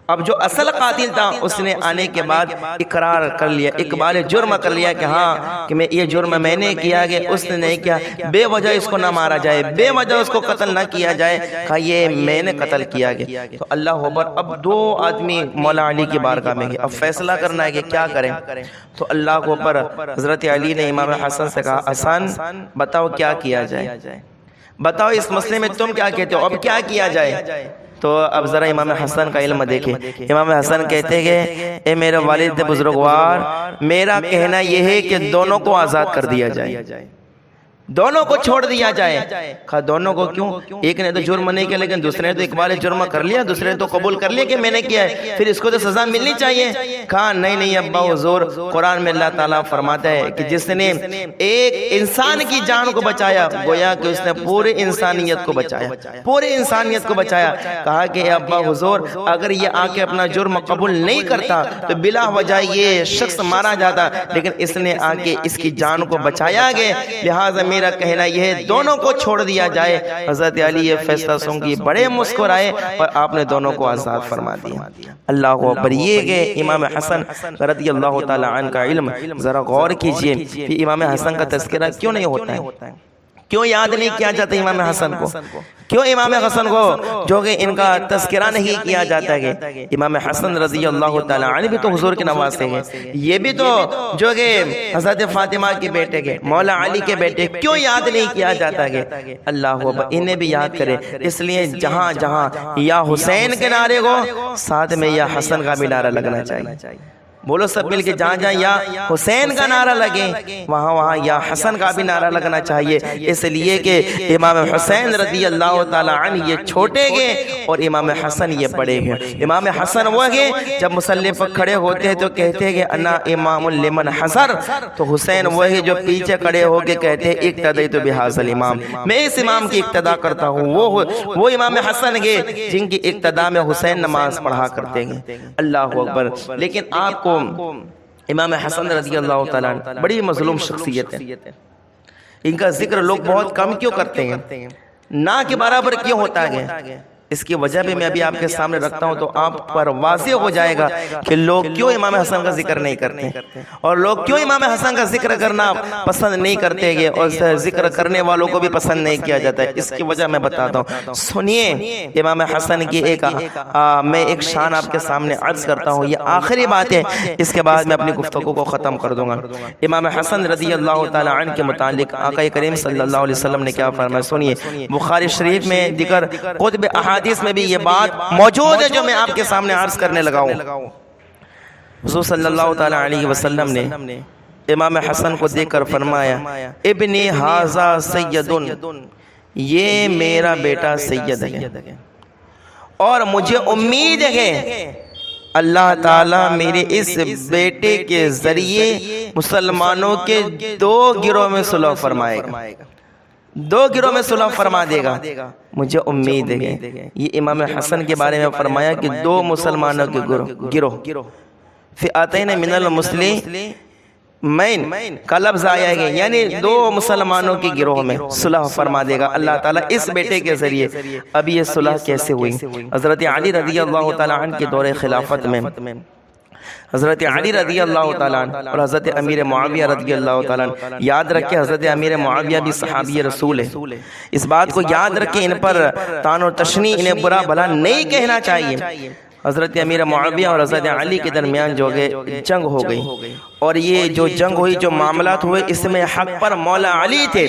اب جو اصل قاتل تھا اس نے آنے کے بعد اقرار کر لیا، اقبال جرم کر لیا کہ ہاں کہ یہ جرم میں نے کیا کہ اس نے نہیں کیا، بے وجہ اس کو نہ مارا جائے، بے وجہ اس کو قتل نہ کیا جائے، کہا یہ میں نے قتل کیا گیا۔ تو اللہ اکبر، اب دو آدمی مولا علی کی بارگاہ میں گئے، اب فیصلہ کرنا ہے کہ کیا کریں۔ تو اللہ کے اوپر حضرت علی نے امام حسن سے کہا حسن بتاؤ کیا کیا جائے، بتاؤ اس مسئلے میں تم کیا کہتے ہو، اب کیا کیا جائے۔ تو اب ذرا امام حسن کا علم دیکھیں۔ امام حسن کہتے ہیں اے میرے والد بزرگوار، میرا کہنا یہ ہے کہ دونوں کو آزاد کر دیا جائے، دونوں کو چھوڑ دیا جائے۔ کہا دونوں کو کیوں؟ ایک نے تو جرم نہیں کیا لیکن دوسرے نے تو اقبال جرم کر لیا، دوسرے نے تو قبول کر لیا کہ میں نے کیا ہے، پھر اس کو تو سزا ملنی چاہیے۔ کہا نہیں ابا حضور، قرآن میں اللہ تعالیٰ فرماتا ہے کہ جس نے ایک انسان کی جان کو بچایا گویا کہ اس نے پورے انسانیت کو بچایا، پورے انسانیت کو بچایا۔ کہا کہ ابا حضور اگر یہ آ کے اپنا جرم قبول نہیں کرتا تو بلا وجہ یہ شخص مارا جاتا، لیکن اس نے آ کے اس کی جان کو بچایا گیا، لہٰذا میرا کہنا یہ ہے دونوں کو چھوڑ دیا جائے۔ حضرت علی یہ فیصلہ سن کے بڑے مسکرائے اور آپ نے دونوں کو آزاد فرما دیا۔ اللہ اکبر، یہ کہ امام حسن رضی اللہ تعالی عنہ کا علم، ذرا غور کیجئے کہ امام حسن کا تذکرہ کیوں نہیں ہوتا ہے، کیوں یاد نہیں کیا جاتا امام حسن کو، کیوں امام حسن کو جو کہ ان کا تذکرہ نہیں کیا جاتا ہے۔ امام حسن رضی اللہ تعالی عنہ بھی تو حضور کے نواسے ہیں، یہ بھی تو جو کہ حضرت فاطمہ کے بیٹے کے، مولا علی کے بیٹے، کیوں یاد نہیں کیا جاتا ہے؟ اللہ اکبر، انہیں بھی یاد کرے۔ اس لیے جہاں جہاں یا حسین کے نعرے کو ساتھ میں یا حسن کا بھی نعرہ لگنا چاہیے، بولو سب مل کے، جہاں جہاں یا حسین کا نعرہ لگے وہاں وہاں یا حسن کا بھی نعرہ لگنا چاہیے، اس لیے کہ امام حسین رضی اللہ تعالی عنہ یہ چھوٹے گئے اور امام حسن یہ بڑے گئے۔ امام حسن وہ گئے جب مصلی پر کھڑے ہوتے ہیں تو کہتے ہیں کہ انا امام لمن حضر، تو حسین وہ ہے جو پیچھے کھڑے ہو کے کہتے ہیں اقتدیت بہذا الامام، میں اس امام کی اقتدا کرتا ہوں۔ وہ امام حسن گئے جن کی اقتدا میں حسین نماز پڑھا کرتے ہیں۔ اللہ اکبر۔ لیکن آپ کو امام حسن رضی اللہ تعالیٰ عنہ بڑی مظلوم شخصیت ہے، ان کا ذکر لوگ بہت کم کیوں کرتے ہیں، نہ کے برابر کیوں ہوتا ہے؟ اس کی وجہ بھی میں ابھی آپ کے سامنے رکھتا ہوں تو آپ پر واضح ہو جائے گا کہ لوگ کیوں امام حسن کا ذکر نہیں کرتے اور لوگ کیوں امام حسن کا ذکر کرنا پسند نہیں کرتے گے اور ذکر کرنے والوں کو بھی پسند نہیں کیا جاتا ہے۔ اس کی وجہ میں بتاتا ہوں، سنیے امام حسن کی میں ایک شان آپ کے سامنے عرض کرتا ہوں، یہ آخری بات ہے، اس کے بعد میں اپنی گفتگو کو ختم کر دوں گا۔ امام حسن رضی اللہ تعالی عنہ کے متعلق آقا کریم صلی اللہ علیہ وسلم نے کیا فرمایا، سنیے۔ بخاری شریف میں ذکر قطب احادیث میں بھی یہ بات موجود ہے جو میں آپ کے سامنے عرض کرنے لگا ہوں۔ حضور صلی اللہ تعالی علیہ وسلم نے امام حسن کو دیکھ کر فرمایا، ابنی ھذا سید، یہ میرا بیٹا سید ہے اور مجھے امید ہے اللہ تعالیٰ میرے اس بیٹے کے ذریعے مسلمانوں کے دو گروہ میں صلح فرمائے گا، دو گروہ میں صلح فرما دے گا، مجھے امید ہے۔ یہ امام حسن کے بارے میں فرمایا کہ دو مسلمانوں کے گروہ، فئتین من المسلمین کا لفظ آیا ہے، یعنی دو مسلمانوں کی گروہ میں صلح فرما دے گا اللہ تعالیٰ اس بیٹے کے ذریعے۔ اب یہ صلح کیسے ہوئی؟ حضرت علی رضی اللہ تعالیٰ عنہ کے دور خلافت میں حضرت علی رضی اللہ تعالیٰ عنہ اور حضرت امیر معاویہ رضی اللہ تعالیٰ عنہ، یاد رکھیں حضرت امیر معاویہ بھی صحابی رسول ہے، اس بات کو یاد رکھیں، ان پر طعن و تشنیع، انہیں برا بھلا نہیں کہنا چاہیے۔ حضرت امیر معاویہ اور حضرت علی کے درمیان جو جنگ ہو گئی، اور یہ جو جنگ ہوئی، جو معاملات ہوئے، اس میں حق پر مولا علی تھے،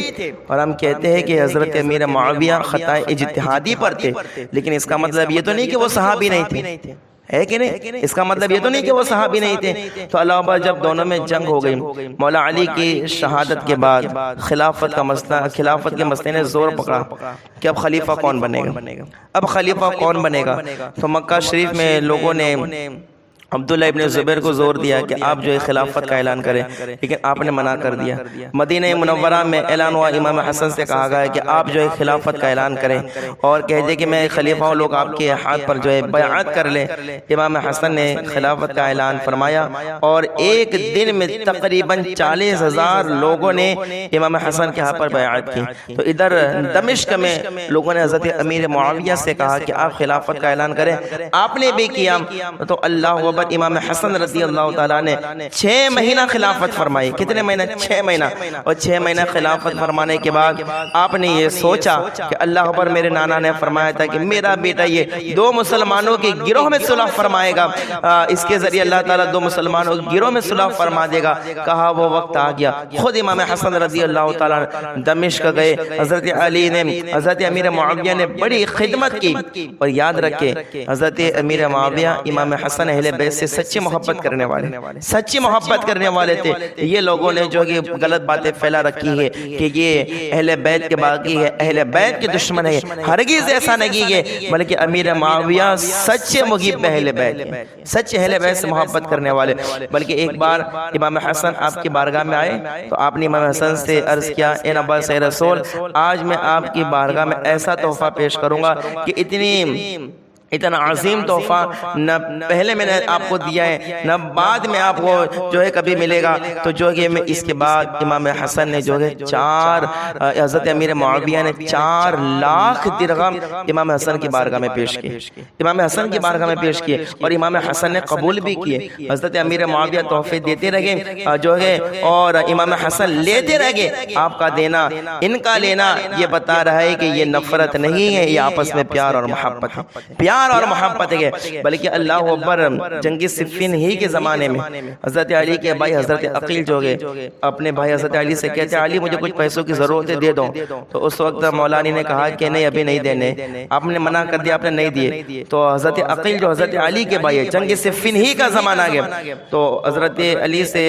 اور ہم کہتے ہیں کہ حضرت امیر معاویہ خطۂ اجتہادی پر تھے، لیکن اس کا مطلب یہ تو نہیں کہ وہ صحابی نہیں تھے، ہے کہ نہیں؟ اس کا مطلب یہ تو نہیں کہ وہ صحابی نہیں تھے۔ تو اللہ اکبر، جب دونوں میں جنگ ہو گئی، مولا علی کی شہادت کے بعد خلافت کے مسئلے نے زور پکڑا کہ اب خلیفہ کون بنے گا، اب خلیفہ کون بنے گا۔ تو مکہ شریف میں لوگوں نے عبداللہ ابن زبیر کو زور دیا کہ آپ جو ہے خلافت کا اعلان کریں، لیکن آپ نے منع کر دیا۔ مدینہ منورہ میں اعلان ہوا، امام حسن سے کہا گیا کہ آپ جو ہے خلافت کا اعلان کریں اور کہہ دیں کہ میں خلیفہ ہوں، لوگ آپ کے ہاتھ پر جو ہے بیعت کر لیں۔ امام حسن نے خلافت کا اعلان فرمایا اور ایک دن میں تقریباً 40,000 لوگوں نے امام حسن کے ہاتھ پر بیعت کی۔ تو ادھر دمشق میں لوگوں نے حضرت امیر معاویہ سے کہا کہ آپ خلافت کا اعلان کریں، آپ نے بھی کیا۔ تو اللہ امام حسن رضی اللہ تعالیٰ نے 6 مہینہ خلافت فرمائی۔ کتنے مہینہ؟ 6 مہینہ۔ اور 6 مہینہ خلافت فرمانے کے بعد آپ نے یہ سوچا کہ اللہ پر میرے نانا نے فرمایا تھا کہ میرا بیٹا یہ دو مسلمانوں کے گروہ میں صلح فرمائے گا، اس کے ذریعے اللہ تعالیٰ دو مسلمانوں کے گروہ میں صلح فرما دے گا۔ کہا وہ وقت آ گیا، خود امام حسن رضی اللہ تعالیٰ دمشق گئے، حضرت علی نے، حضرت امیر معاویہ نے بڑی خدمت کی۔ اور یاد رکھے حضرت امیر معاویہ امام حسن اہل بیت سے سچی محبت کرنے والے تھے۔ یہ لوگوں نے جو کہ غلط باتیں پھیلا رکھی ہے کہ یہ اہل بیت کے باغی ہے، اہل بیت کے دشمن ہے، ہرگز ایسا نہیں ہے، بلکہ امیر معاویہ سچے محب اہل بیت ہیں، سچے اہل بیت سے محبت کرنے والے۔ بلکہ ایک بار امام حسن آپ کی بارگاہ میں آئے تو آپ نے امام حسن سے عرض کیا، اے عباس رسول، آج میں آپ کی بارگاہ میں ایسا تحفہ پیش کروں گا کہ اتنا عظیم تحفہ نہ پہلے میں نے آپ کو دیا ہے نہ بعد میں آپ کو جو ہے کبھی ملے گا۔ تو جو ہے میں اس کے بعد امام حسن نے جو ہے حضرت امیر معاویہ نے 4 لاکھ درہم امام حسن کی بارگاہ میں پیش کیے، امام حسن کی بارگاہ میں پیش کیے، اور امام حسن نے قبول بھی کیے۔ حضرت امیر معاویہ تحفے دیتے رہے جو ہے، اور امام حسن لیتے رہے۔ آپ کا دینا، ان کا لینا، یہ بتا رہا ہے کہ یہ نفرت نہیں ہے، یہ آپس میں پیار اور محبت ہے، پیار پیار اور محبت ہے، بلکہ اللہ اکبر جنگ صفین ہی کے زمانے میں حضرت علی کے بھائی حضرت عقیل جو گئے اپنے بھائی حضرت علی سے کہتے ہیں علی مجھے کچھ پیسوں کی ضرورت ہے دے دو، تو اس وقت مولا علی نے کہا کہ نہیں ابھی نہیں دینے، آپ نے منع کر دیا، آپ نے نہیں دیے، تو حضرت عقیل جو حضرت علی کے بھائی ہے جنگ صفین ہی کا زمانہ آ گیا، تو حضرت علی سے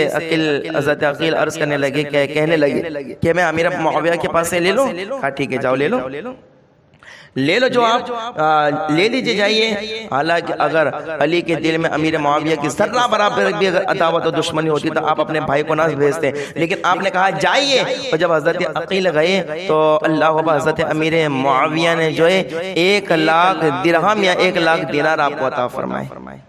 حضرت عقیل عرض کرنے لگے کہنے لگے کہ میں امیر معاویہ کے پاس سے لے لوں، کہا ٹھیک ہے جاؤ لے لو جو آپ لے لیجئے جائیے، حالانکہ اگر علی کے دل میں امیر معاویہ کی ذرہ برابر بھی اگر عداوت و دشمنی ہوتی تو آپ اپنے بھائی کو نہ بھیجتے، لیکن آپ نے کہا جائیے، اور جب حضرت عقیل گئے تو اللہ اکبر حضرت امیر معاویہ نے جو ہے 1,00,000 درہم یا 1,00,000 دینار آپ کو عطا فرمائے،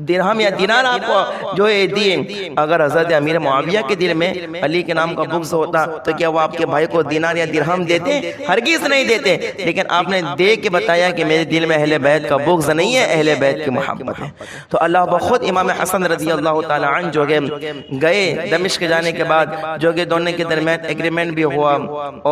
درہم یا دینار آپ کو جو ہے دیے۔ اگر حضرت امیر معاویہ کے دل میں علی کے نام کا بغض ہوتا تو کیا وہ آپ کے بھائی کو دینار یا درہم دیتے؟ ہرگز نہیں دیتے، لیکن آپ نے دیکھ کے بتایا کہ میرے دل میں اہل بیت کا بغض نہیں ہے، اہل بیت کی محبت ہے۔ تو اللہ خود امام حسن رضی اللہ تعالی عنہ جو گئے دمشق جانے کے بعد جو کہ دونوں کے درمیان ایگریمنٹ بھی ہوا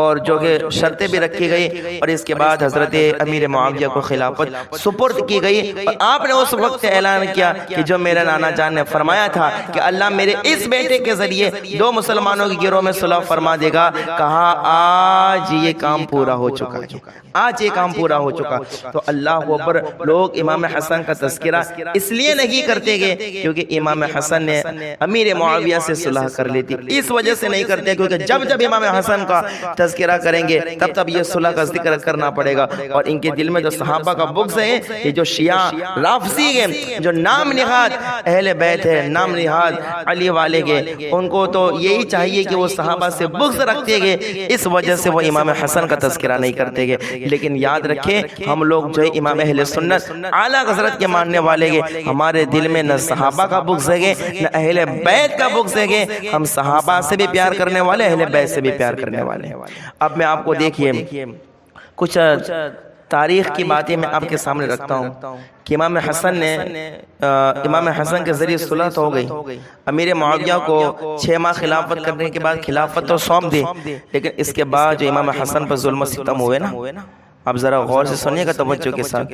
اور جو کہ شرطیں بھی رکھی گئی، اور اس کے بعد حضرت امیر معاویہ کو خلافت سپرد کی گئی، اور آپ نے اس وقت اعلان کیا کہ جو میرے نانا جان نے فرمایا تھا کہ اللہ میرے اس بیٹے کے ذریعے 2 مسلمانوں کی گروہ میں صلح فرما دے گا، کہا آج یہ کام پورا ہو چکا ہے، آج یہ کام پورا ہو چکا۔ تو اللہ اکبر لوگ امام حسن کا تذکرہ اس لیے نہیں کرتے گے کیونکہ امام حسن نے امیر معاویہ سے صلح کر لی تھی، اس وجہ سے نہیں کرتے کیونکہ جب امام حسن کا تذکرہ کریں گے تب یہ صلح کا ذکر کرنا پڑے گا، اور ان کے دل میں جو صحابہ کا بغض ہے، یہ جو شیعہ رافضی ہیں جو نام نہاد اہل بیت ہے، نام نہاد علی والے گے، ان کو تو یہی چاہیے کہ وہ صحابہ سے بغض رکھتے گے، اس وجہ سے وہ امام حسن کا تذکرہ نہیں کرتے گے۔ لیکن یاد رکھیں ہم لوگ جو امام اہل سنت اعلیٰ حضرت کے ماننے والے گے، ہمارے دل میں نہ صحابہ کا بغض ہے نہ اہل بیت کا بغض ہے، ہم صحابہ سے بھی پیار کرنے والے، اہل بیت سے بھی پیار کرنے والے ہیں۔ اب میں آپ کو دیکھیے کچھ تاریخ کی باتیں میں آپ کے سامنے رکھتا ہوں کہ امام حسن کے ذریعے صلح تو ہو گئی، امیر معاویہ کو 6 ماہ خلافت کرنے کے بعد خلافت تو سونپ دی، لیکن اس کے بعد جو امام حسن پر ظلم و ستم ہوئے نا، آپ ذرا غور سے سنیے گا توجہ کے ساتھ،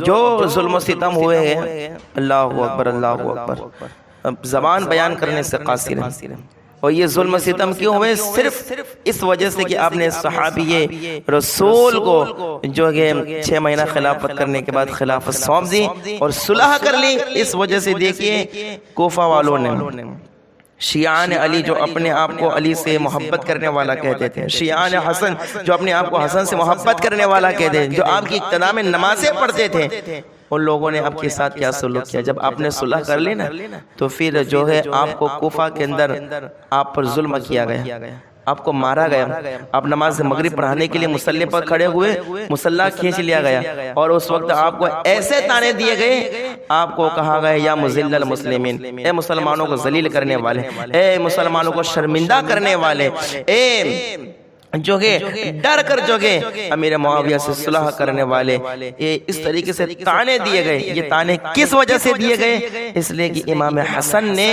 جو ظلم و ستم ہوئے ہیں، اللہ اکبر اللہ اکبر، زبان بیان کرنے سے قاصر ہے، اور یہ ظلم و ستم کیوں ہوئے؟ صرف اس وجہ سے کہ آپ نے صحابی رسول کو جو کہ 6 مہینہ خلافت کرنے کے بعد خلافت سونپ دی اور صلح کر لی، اس وجہ سے دیکھیے کوفہ والوں نے شیعان علی جو اپنے آپ کو علی سے محبت کرنے والا کہتے تھے، شیعان حسن جو اپنے آپ کو حسن سے محبت کرنے والا کہتے تھے، جو آپ کی اقتداء میں نمازیں پڑھتے تھے، ان لوگوں نے آپ کے ساتھ کیا سلوک کیا؟ جب آپ نے صلح کر لی نا تو پھر جو ہے آپ کو کوفہ کے اندر آپ پر ظلم کیا گیا، آپ کو مارا گیا، آپ نماز مغرب پڑھانے کے لیے مصلی پر کھڑے ہوئے، مصلی کھینچ لیا گیا، اور اس وقت آپ کو ایسے تانے دیے گئے، آپ کو کہا گیا یا مذل المسلمین، اے مسلمانوں کو ذلیل کرنے والے، اے مسلمانوں کو شرمندہ کرنے والے، اے جو کہ ڈر کر جو کہ امیر معاویہ سے صلح کرنے والے، یہ اس طریقے سے تانے دیے گئے۔ یہ تانے کس وجہ سے دیے گئے؟ اس لیے کہ امام حسن نے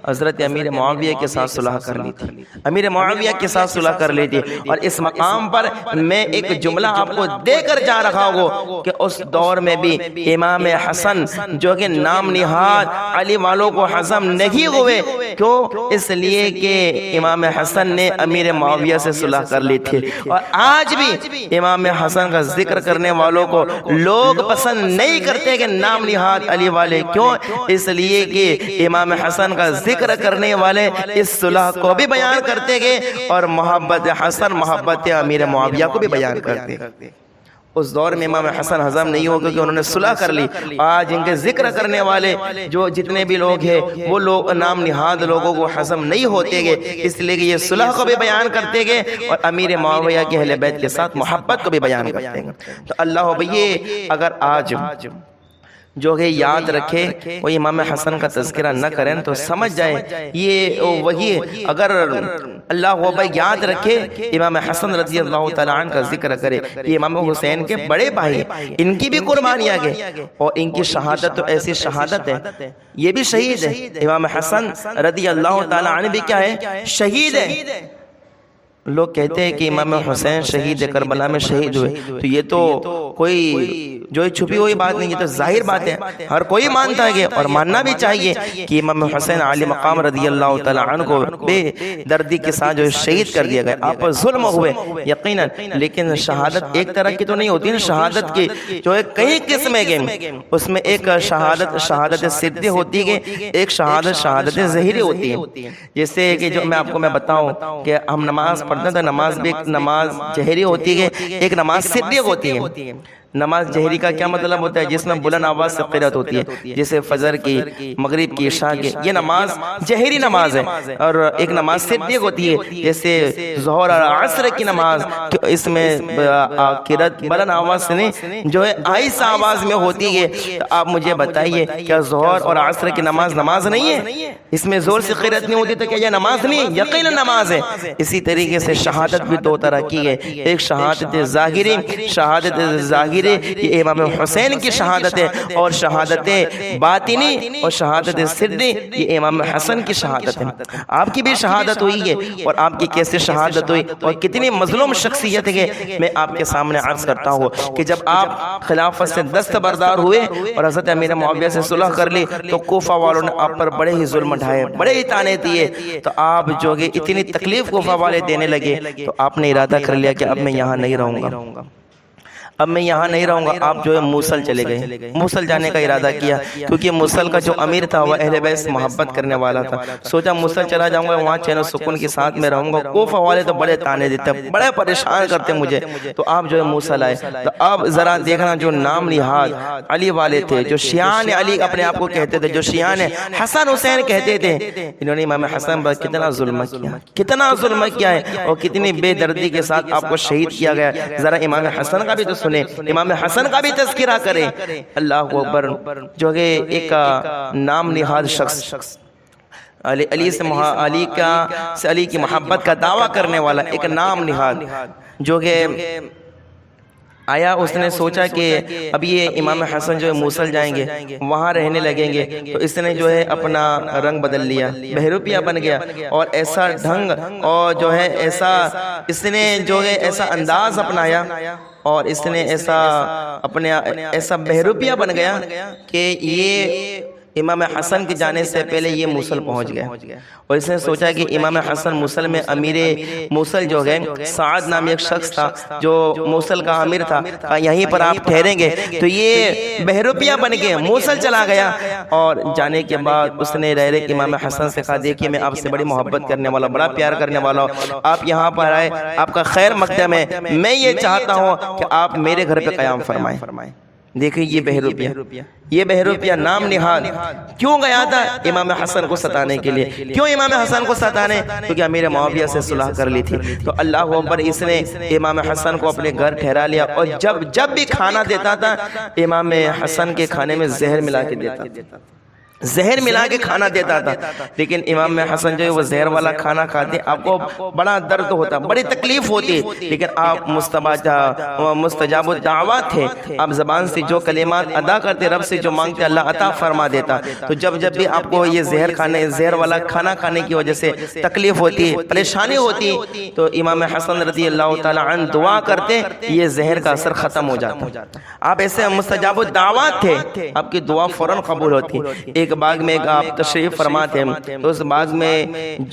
حضرت امیر معاویہ کے ساتھ صلح کر لی تھی، امیر معاویہ کے ساتھ صلح کر لی تھی۔ اور اس مقام پر میں ایک جملہ آپ کو دے کر جا رہا ہوں کہ اس دور میں بھی امام حسن جو کہ نام نہاد علی والوں کو ہضم نہیں ہوئے، کیوں؟ اس لیے کہ امام حسن نے امیر معاویہ سے صلح کر لی تھی، اور آج بھی امام حسن کا ذکر کرنے والوں کو لوگ پسند نہیں کرتے کہ نام نہاد علی والے، کیوں؟ اس لیے کہ امام حسن کا ذکر کرنے والے اس صلح کو بھی بیان کرتے گئے اور محبت حسن محبت امیر معاویہ کو بھی بیان کرتے۔ اس دور میں امام حسن ہضم نہیں ہو کیونکہ انہوں نے صلح کر لی۔ آج ان کے ذکر کرنے والے جو جتنے بھی لوگ ہیں وہ لوگ نام نہاد لوگوں کو ہضم نہیں ہوتے گے، اس لیے کہ یہ صلح کو بھی بیان کرتے گے اور امیر معاویہ کے اہل بیت کے ساتھ محبت کو بھی بیان کرتے ہیں۔ تو اللہ بھئی اگر آج جو کہ یاد رکھے وہ امام حسن کا تذکرہ نہ کریں تو سمجھ جائے یہ وہی، اگر اللہ وہ یاد رکھے امام حسن رضی اللہ تعالیٰ عنہ کا ذکر کرے، یہ امام حسین کے بڑے بھائی ہیں، ان کی بھی قربانیاں گئے اور ان کی شہادت تو ایسی شہادت ہے، یہ بھی شہید ہے۔ امام حسن رضی اللہ تعالیٰ عنہ بھی کیا ہے؟ شہید ہے۔ لوگ کہتے ہیں کہ امام حسین شہید کربلا میں شہید ہوئے، تو یہ تو کوئی جو چھپی ہوئی بات نہیں، یہ تو ظاہر بات ہے، ہر کوئی مانتا ہے اور ماننا بھی چاہیے کہ امام حسین علی مقام رضی اللہ تعالی عنہ کو بے دردی کے ساتھ جو شہید کر دیا گیا، آپ پر ظلم ہوئے یقیناً، لیکن شہادت ایک طرح کی تو نہیں ہوتی نا، شہادت کی جو ہے کئی قسمیں گئے، اس میں ایک شہادت صدی ہوتی ہے، ایک شہادت ظاہری ہوتی ہے۔ جیسے کہ جو میں بتاؤں کہ ہم نماز پڑھتے ہیں، نماز بھی ایک نماز جہری ہوتی ہے، ایک نماز صدیق ہوتی ہے۔ نماز جہری کا کیا مطلب ہوتا ہے؟ جس میں بلند آواز سے قرات ہوتی ہے، جیسے فجر کی، مغرب کی، عشاء کی، یہ نماز جہری نماز ہے۔ اور ایک نماز صدیق ہوتی ہے، جیسے ظہر اور عصر کی نماز، اس میں قرات بلند آواز سے نہیں، جو ہے آہستہ آواز میں ہوتی ہے۔ تو آپ مجھے بتائیے کیا ظہر اور عصر کی نماز نہیں ہے؟ اس میں زور سے قرات نہیں ہوتی تو کیا یہ نماز نہیں؟ یقیناً نماز ہے۔ اسی طریقے سے شہادت بھی دو طرح کی ہے، ایک شہادت ظاہری، یہ امام حسین کی شہادت ہے، اور شہادت باطنی اور شہادت سری یہ امام حسن کی شہادت ہے۔ آپ کی بھی شہادت ہوئی ہے، اور آپ کی کیسے شہادت ہوئی اور کتنی مظلوم شخصیت ہے، میں آپ کے سامنے عرض کرتا ہوں کہ جب آپ خلافت سے دستبردار ہوئے اور حضرت امیر معاویہ سے صلح کر لی، تو کوفہ والوں نے آپ پر بڑے ہی ظلم ڈھائے، بڑے ہی تانے دیے، تو آپ جو کہ اتنی تکلیف کوفہ والے دینے لگے، تو آپ نے ارادہ کر لیا کہ اب میں یہاں نہیں رہوں گا، آپ جو ہے موصل چلے گئے، موصل جانے کا ارادہ کیا، کیونکہ موصل کا جو امیر تھا وہ اہل بیت سے محبت کرنے والا تھا، سوچا موصل چلا جاؤں گا، وہاں چین و سکون کے ساتھ میں رہوں گا، کوفہ والے تو بڑے تانے دیتے، بڑے پریشان کرتے مجھے، تو آپ جو ہے موصل آئے۔ تو آپ ذرا دیکھنا جو نام نہاد علی والے تھے، جو شیعان علی اپنے آپ کو کہتے تھے، جو شیعان حسن حسین کہتے تھے، انہوں نے امام حسن پر کتنا ظلم کیا ہے، اور کتنی بے دردی کے ساتھ آپ کو شہید کیا گیا۔ ذرا امام حسن کا بھی تو امام حسن کا بھی تذکرہ کریں۔ اللہ اکبر، جو کہ ایک نام نہاد شخص، علی کی محبت کا دعویٰ کرنے والا ایک نام نہاد، جو کہ آیا، اس نے سوچا کہ اب یہ امام حسن جو ہے موصل جائیں گے، وہاں رہنے لگیں گے، تو اس نے جو ہے اپنا رنگ بدل لیا، بہروپیہ بن گیا، اور ایسا ڈھنگ اور جو ہے اس نے جو ہے ایسا انداز اپنایا، اور اس نے ایسا بہروپیہ بن گیا کہ یہ امام حسن کے جانے سے پہلے یہ موصل پہنچ گیا، اور اس نے سوچا کہ امام حسن موصل میں امیر موصل جو ہے سعد نامی ایک شخص تھا جو موصل کا امیر تھا، یہیں پر آپ ٹھہریں گے، تو یہ بہروپیہ بن کے موصل چلا گیا، اور جانے کے بعد اس نے ڈائریکٹ امام حسن سے کہا، دیکھیے میں آپ سے بڑی محبت کرنے والا، بڑا پیار کرنے والا ہوں، آپ یہاں پر آئے، آپ کا خیر مقدم ہے، میں یہ چاہتا ہوں کہ آپ میرے گھر پہ قیام فرمائیں۔ دیکھیں یہ بہروپیہ نام نہاد کیوں گیا تھا؟ امام حسن کو ستانے کے لیے۔ کیوں امام حسن کو ستانے؟ کیونکہ امیر معاویہ سے صلح کر لی تھی، تو اللہ اکبر، اس نے امام حسن کو اپنے گھر ٹھہرا لیا، اور جب بھی کھانا دیتا تھا، امام حسن کے کھانے میں زہر ملا کے دیتا تھا، زہر ملا کے کھانا دیتا تھا۔ لیکن امام حسن جو ہے وہ زہر والا کھانا کھاتے، آپ کو بڑا درد ہوتا، بڑی تکلیف ہوتی، لیکن آپ مستجاب الدعوات تھے، آپ زبان سے جو کلمات ادا کرتے، رب سے جو مانگتے اللہ عطا فرما دیتا۔ تو جب بھی آپ کو یہ زہر والا کھانا کھانے کی وجہ سے تکلیف ہوتی، پریشانی ہوتی، تو امام حسن رضی اللہ تعالی عنہ دعا کرتے، یہ زہر کا اثر ختم ہو جاتا۔ آپ ایسے مستجاب الدعوات تھے، آپ کی دعا فوراً قبول ہوتی۔ ایک باغ میں آپ تشریف فرما تھے، تو اس باغ میں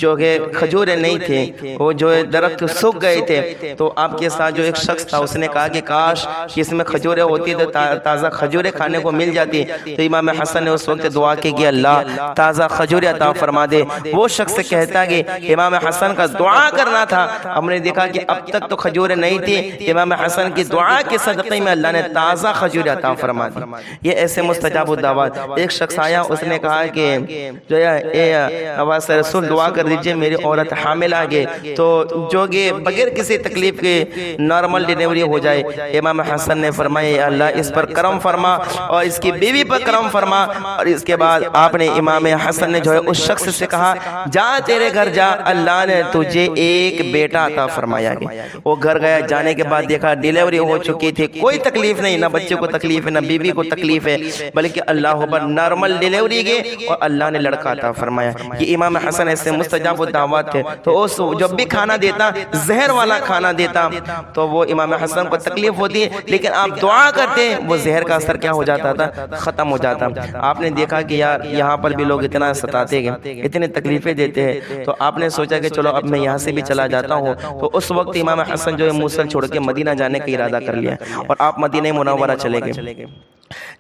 جو کہ کھجوریں نہیں تھے، وہ جو درخت سوکھ گئے تھے، تو آپ کے ساتھ جو ایک شخص تھا، اس نے کہا کہ کاش کہ اس میں کھجوریں ہوتی تو تازہ کھجوریں کھانے کو مل جاتی۔ تو امام حسن نے اس وقت دعا کی کہ اللہ تازہ کھجوریں عطا فرما دے۔ وہ شخص کہتا کہ امام حسن کا دعا کرنا تھا، ہم نے دیکھا کہ اب تک تو کھجوریں نہیں تھی، امام حسن کی دعا کے صدقے میں اللہ نے تازہ کھجوریں عطا فرما دی۔ یہ ایسے مستجاب الدعوات۔ ایک شخص آیا، اس نے کہا کہ جو ہے رسول دعا کر دیجئے، میری عورت حامل آگے، تو جو کہ بغیر کسی تکلیف کے نارمل ڈیلیوری ہو جائے۔ امام حسن نے فرمایا اللہ اس پر کرم فرما، اور اس کی بیوی پر کرم فرما۔ اور اس کے بعد آپ نے امام حسن نے جو ہے اس شخص سے کہا جا تیرے گھر جا، اللہ نے تجھے ایک بیٹا عطا فرمایا گیا۔ وہ گھر گیا، جانے کے بعد دیکھا ڈیلیوری ہو چکی تھی، کوئی تکلیف نہیں، نہ بچے کو تکلیف ہے، نہ بیوی کو تکلیف ہے، بلکہ اللہ اکبر نارمل ڈیلیوری بھی گئے اور اللہ نے لڑکا عطا فرمایا. یہ امام حسن ایسے مستجاب الدعوات تھے. تو اس جب بھی کھانا دیتا زہر والا کھانا دیتا تو وہ امام حسن کو تکلیف ہوتی ہے، لیکن آپ دعا کرتے وہ زہر کا اثر کیا ہو جاتا تھا؟ ختم ہو جاتا. آپ نے دیکھا کہ یار یہاں پر بھی لوگ اتنا ستاتے ہیں، اتنی تکلیفیں دیتے ہیں، تو آپ نے سوچا کہ چلو اب میں یہاں سے بھی چلا جاتا ہوں. تو اس وقت امام حسن جو ہے موصل چھوڑ کے مدینہ جانے کا ارادہ کر لیا اور آپ مدینہ منورہ چلے گئے.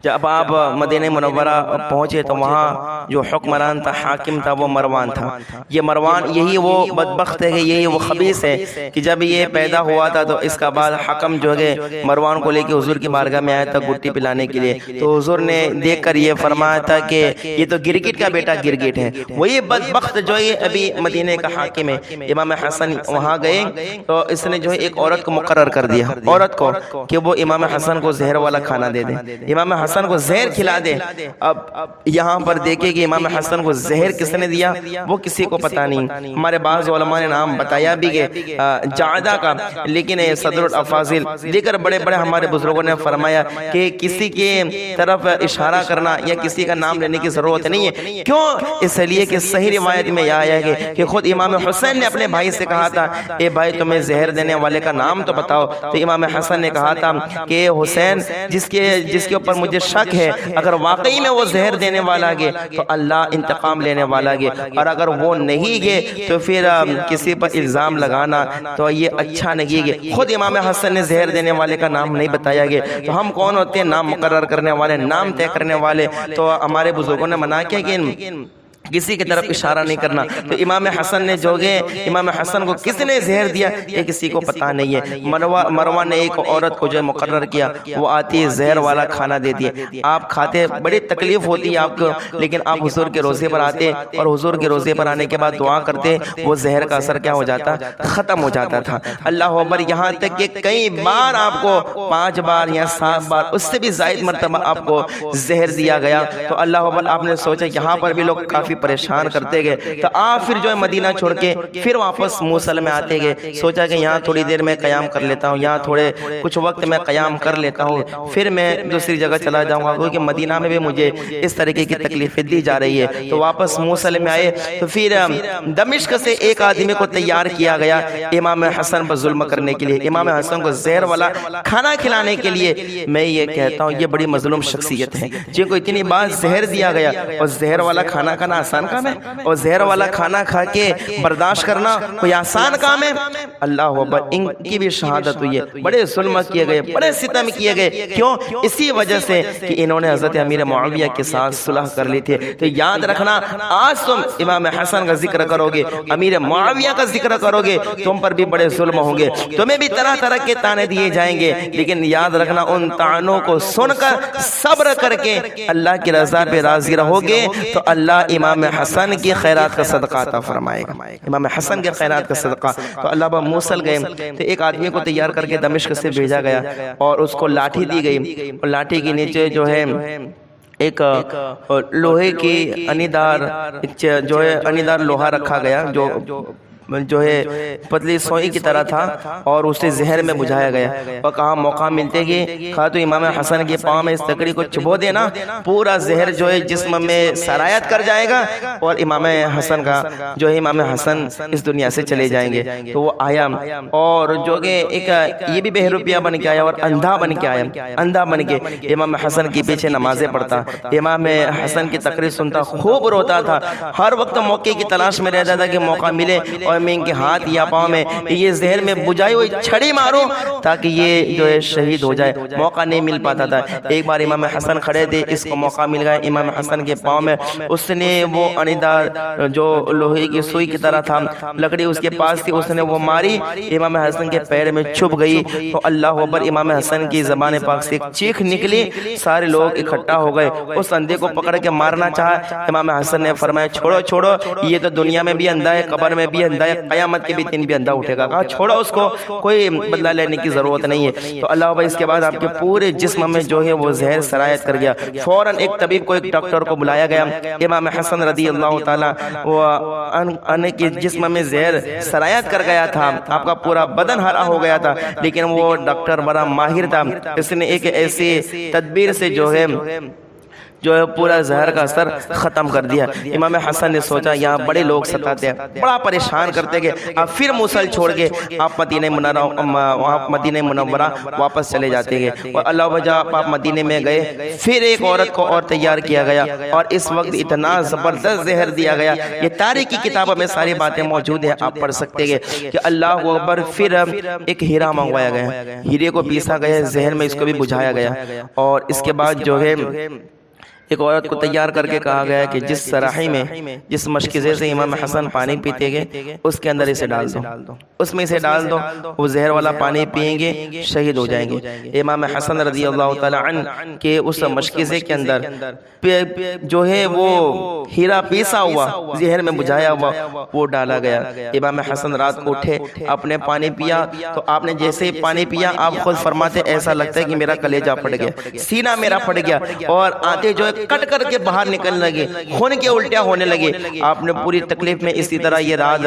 جب آپ مدینہ منورہ پہنچے تو وہاں جو حکمران تھا، حاکم تھا، وہ مروان تھا. یہ مروان یہی وہ بدبخت ہے، یہی وہ خبیث ہے کہ جب یہ پیدا ہوا تھا تو اس کا بعد حکم جو ہے مروان کو لے کے حضور کی بارگاہ میں آیا تھا گٹی پلانے کے لیے. تو حضور نے دیکھ کر یہ فرمایا تھا کہ یہ تو گرگٹ کا بیٹا گرگٹ ہے. وہی بدبخت جو ہے ابھی مدینہ کا حاکم ہے. امام حسن وہاں گئے تو اس نے جو ہے ایک عورت کو مقرر کر دیا، عورت کو، کہ وہ امام حسن کو زہر والا کھانا دے دے، امام حسن کو زہر کھلا دے. اب یہاں پر دیکھیں کہ امام حسن کو زہر کس نے دیا وہ کسی کو پتہ نہیں. ہمارے بعض علماء نے نام بتایا بھی کہ جعدہ کا، لیکن صدر الافاضل دیکھر بڑے بڑے ہمارے بزرگوں نے فرمایا کہ کسی کے طرف اشارہ کرنا یا کسی کا نام لینے کی ضرورت نہیں ہے. کیوں؟ اس لیے کہ صحیح روایت میں یہ آیا ہے کہ خود امام حسین نے اپنے بھائی سے کہا تھا اے بھائی تمہیں زہر دینے والے کا نام تو بتاؤ. تو امام حسن نے کہا تھا کہ حسین جس کے اوپر مجھے شک ہے اگر واقعی میں وہ زہر دینے والا گے تو اللہ انتقام لینے والا گے، اور اگر وہ نہیں گے تو پھر کسی پر الزام لگانا تو یہ اچھا نہیں گے. خود امام حسن نے زہر دینے والے کا نام نہیں بتایا گیا. تو ہم کون ہوتے ہیں نام مقرر کرنے والے، نام طے کرنے والے؟ تو ہمارے بزرگوں نے منع کیا کہ کسی کی طرف اشارہ نہیں کرنا. تو امام حسن نے جو گئے، امام حسن کو کس نے زہر دیا یہ کسی کو پتہ نہیں ہے. مروان نے ایک عورت کو جو مقرر کیا، وہ آتی ہے زہر والا کھانا دیتی ہے. آپ کھاتے، بڑی تکلیف ہوتی ہے آپ کو، لیکن آپ حضور کے روزے پر آتے اور حضور کے روزے پر آنے کے بعد دعا کرتے، وہ زہر کا اثر کیا ہو جاتا؟ ختم ہو جاتا تھا. اللہ اکبر. یہاں تک کہ کئی بار آپ کو 5 بار یا 7 بار اس سے بھی زائد مرتبہ آپ کو زہر دیا گیا. تو اللہ اکبر. آپ نے سوچا یہاں پر بھی لوگ کافی پریشان کرتے گئے. تو آپ پھر جو ہے مدینہ چھوڑ کے پھر واپس موصل میں آتے گئے. سوچا کہ یہاں تھوڑی دیر میں قیام کر لیتا ہوں، یہاں تھوڑے کچھ وقت میں قیام کر لیتا ہوں، پھر میں دوسری جگہ چلا جاؤں گا، کیونکہ مدینہ میں بھی مجھے اس طریقے کی تکلیفیں دی جا رہی ہے. تو واپس موصل میں آئے تو پھر دمشق سے ایک آدمی کو تیار کیا گیا امام حسن پر ظلم کرنے کے لیے، امام حسن کو زہر والا کھانا کھلانے کے لیے. میں یہ کہتا ہوں یہ بڑی مظلوم شخصیت ہے جن کو اتنی بار زہر دیا گیا، اور زہر والا کھانا کھانا آسان کام ہے؟ اور زہر والا کھانا کھا کے برداشت کرنا کوئی آسان کام ہے؟ اللہ اکبر. ان کی بھی شہادت ہوئی ہے. بڑے ظلم کیے گئے، بڑے ستم کیے گئے. کیوں؟ اسی وجہ سے کہ انہوں نے حضرت امیر معاویہ کے ساتھ صلح کر لی تھی. تو یاد رکھنا آج تم امام حسن کا ذکر کرو گے، امیر معاویہ کا ذکر کرو گے، تم پر بھی بڑے ظلم ہوں گے، تمہیں بھی طرح طرح کے تانے دیے جائیں گے. لیکن یاد رکھنا ان طعنوں کو سن کر صبر کر کے اللہ کی رضا پہ راضی رہو گے تو اللہ امام حسن کی خیرات کا صدقہ عطا فرمائے گا. امام حسن کے خیرات کا صدقہ. تو اللہ با موصل گئے تو ایک آدمی کو تیار کر کے دمشق سے بھیجا گیا اور اس کو لاٹھی دی گئی، اور لاٹھی کے نیچے جو ہے ایک لوہے کی انیدار جو ہے انیدار لوہا رکھا گیا جو ہے پتلی سوئی کی طرح تھا، اور اسے زہر میں بجھایا گیا. اور کہا موقع ملتے گی کہا تو امام حسن کے پاؤں میں اس لکڑی کو چبو دینا، پورا زہر جو ہے جسم میں سرایت کر جائے گا اور امام حسن کا جو ہے امام حسن اس دنیا سے چلے جائیں گے. تو وہ آیا اور جو کہ ایک یہ بھی بہروپیہ بن کے آیا اور اندھا بن کے آیا. اندھا بن کے امام حسن کے پیچھے نمازیں پڑھتا، امام حسن کی تقریر سنتا، خوب روتا تھا. ہر وقت موقع کی تلاش میں رہتا تھا کہ موقع ملے اور میں ان کے ہاتھ یا پاؤں میں یہ زہر میں بجھائی ہوئی چھڑی ماروں تاکہ یہ جو ہے شہید ہو جائے. موقع نہیں مل پاتا تھا. ایک بار امام حسن کھڑے تھے، اس کو موقع مل گیا. امام حسن کے پاؤں میں اس نے وہ انیدار جو لوہے کی سوئی کی طرح تھا لکڑی اس کے پاس تھی، اس نے وہ ماری، امام حسن کے پیر میں چھپ گئی. تو اللہ اکبر. امام حسن کی زبان پاک سے ایک چیخ نکلی، سارے لوگ اکٹھا ہو گئے. اس اندھے کو پکڑ کے مارنا چاہا. امام حسن نے فرمایا چھوڑو چھوڑو، یہ تو دنیا میں بھی اندھا ہے، قبر میں بھی اندھا ہے، قیامت کے بھی دن بھی اندھا اٹھے گا. کہا چھوڑو اس کو، کوئی بدلہ لینے کی ضرورت نہیں ہے. تو اللہ اکبر. اس کے بعد آپ کے پورے جسم میں جو ہے وہ زہر سرایت کر گیا. فوراً ایک طبیب کو، ایک ڈاکٹر کو بلایا گیا. امام حسن رضی اللہ تعالی وہ ان کے جسم میں زہر سرایت کر گیا تھا، آپ کا پورا بدن ہرا ہو گیا تھا. لیکن وہ ڈاکٹر بڑا ماہر تھا، اس نے ایک ایسی تدبیر سے جو ہے جو ہے پورا زہر کا اثر ختم کر دیا۔ امام حسن نے سوچا یہاں بڑے لوگ ستاتے ہیں، بڑا پریشان کرتے گئے، اب پھر موصل چھوڑ کے آپ مدینہ منورہ واپس چلے جاتے گئے، اور اللہ وجہ آپ مدینے میں گئے، پھر ایک عورت کو اور تیار کیا گیا، اور اس وقت اتنا زبردست زہر دیا گیا، یہ تاریخ کی کتابوں میں ساری باتیں موجود ہیں، آپ پڑھ سکتے گئے کہ اللہ اکبر۔ پھر ایک ہیرا منگوایا گیا، ہیرے کو پیسا گیا، زہر میں اس کو بھی بجھایا گیا، اور اس کے بعد جو ہے ایک عورت کو تیار کر کے کہا گیا کہ جس سراحی میں، جس مشکزے سے امام حسن پانی پیتے گئے، اس کے اندر اسے ڈال دو، اس میں اسے ڈال دو، وہ زہر والا پانی پیئیں گے، شہید ہو جائیں گے۔ امام حسن رضی اللہ تعالی عنہ کے اس مشکزے کے اندر جو ہے وہ ہیرا پیسا ہوا، زہر میں بجھایا ہوا، وہ ڈالا گیا۔ امام حسن رات کو اٹھے، آپ نے پانی پیا، تو آپ نے جیسے ہی پانی پیا، آپ خود فرماتے ایسا لگتا ہے کہ میرا کلیجہ پھٹ گیا، سینہ میرا پھٹ گیا، اور آتے جو ہے کٹ کر کے باہر نکلنے لگے، خون کے الٹیاں ہونے لگے۔ آپ نے پوری تکلیف میں اسی طرح یہ رات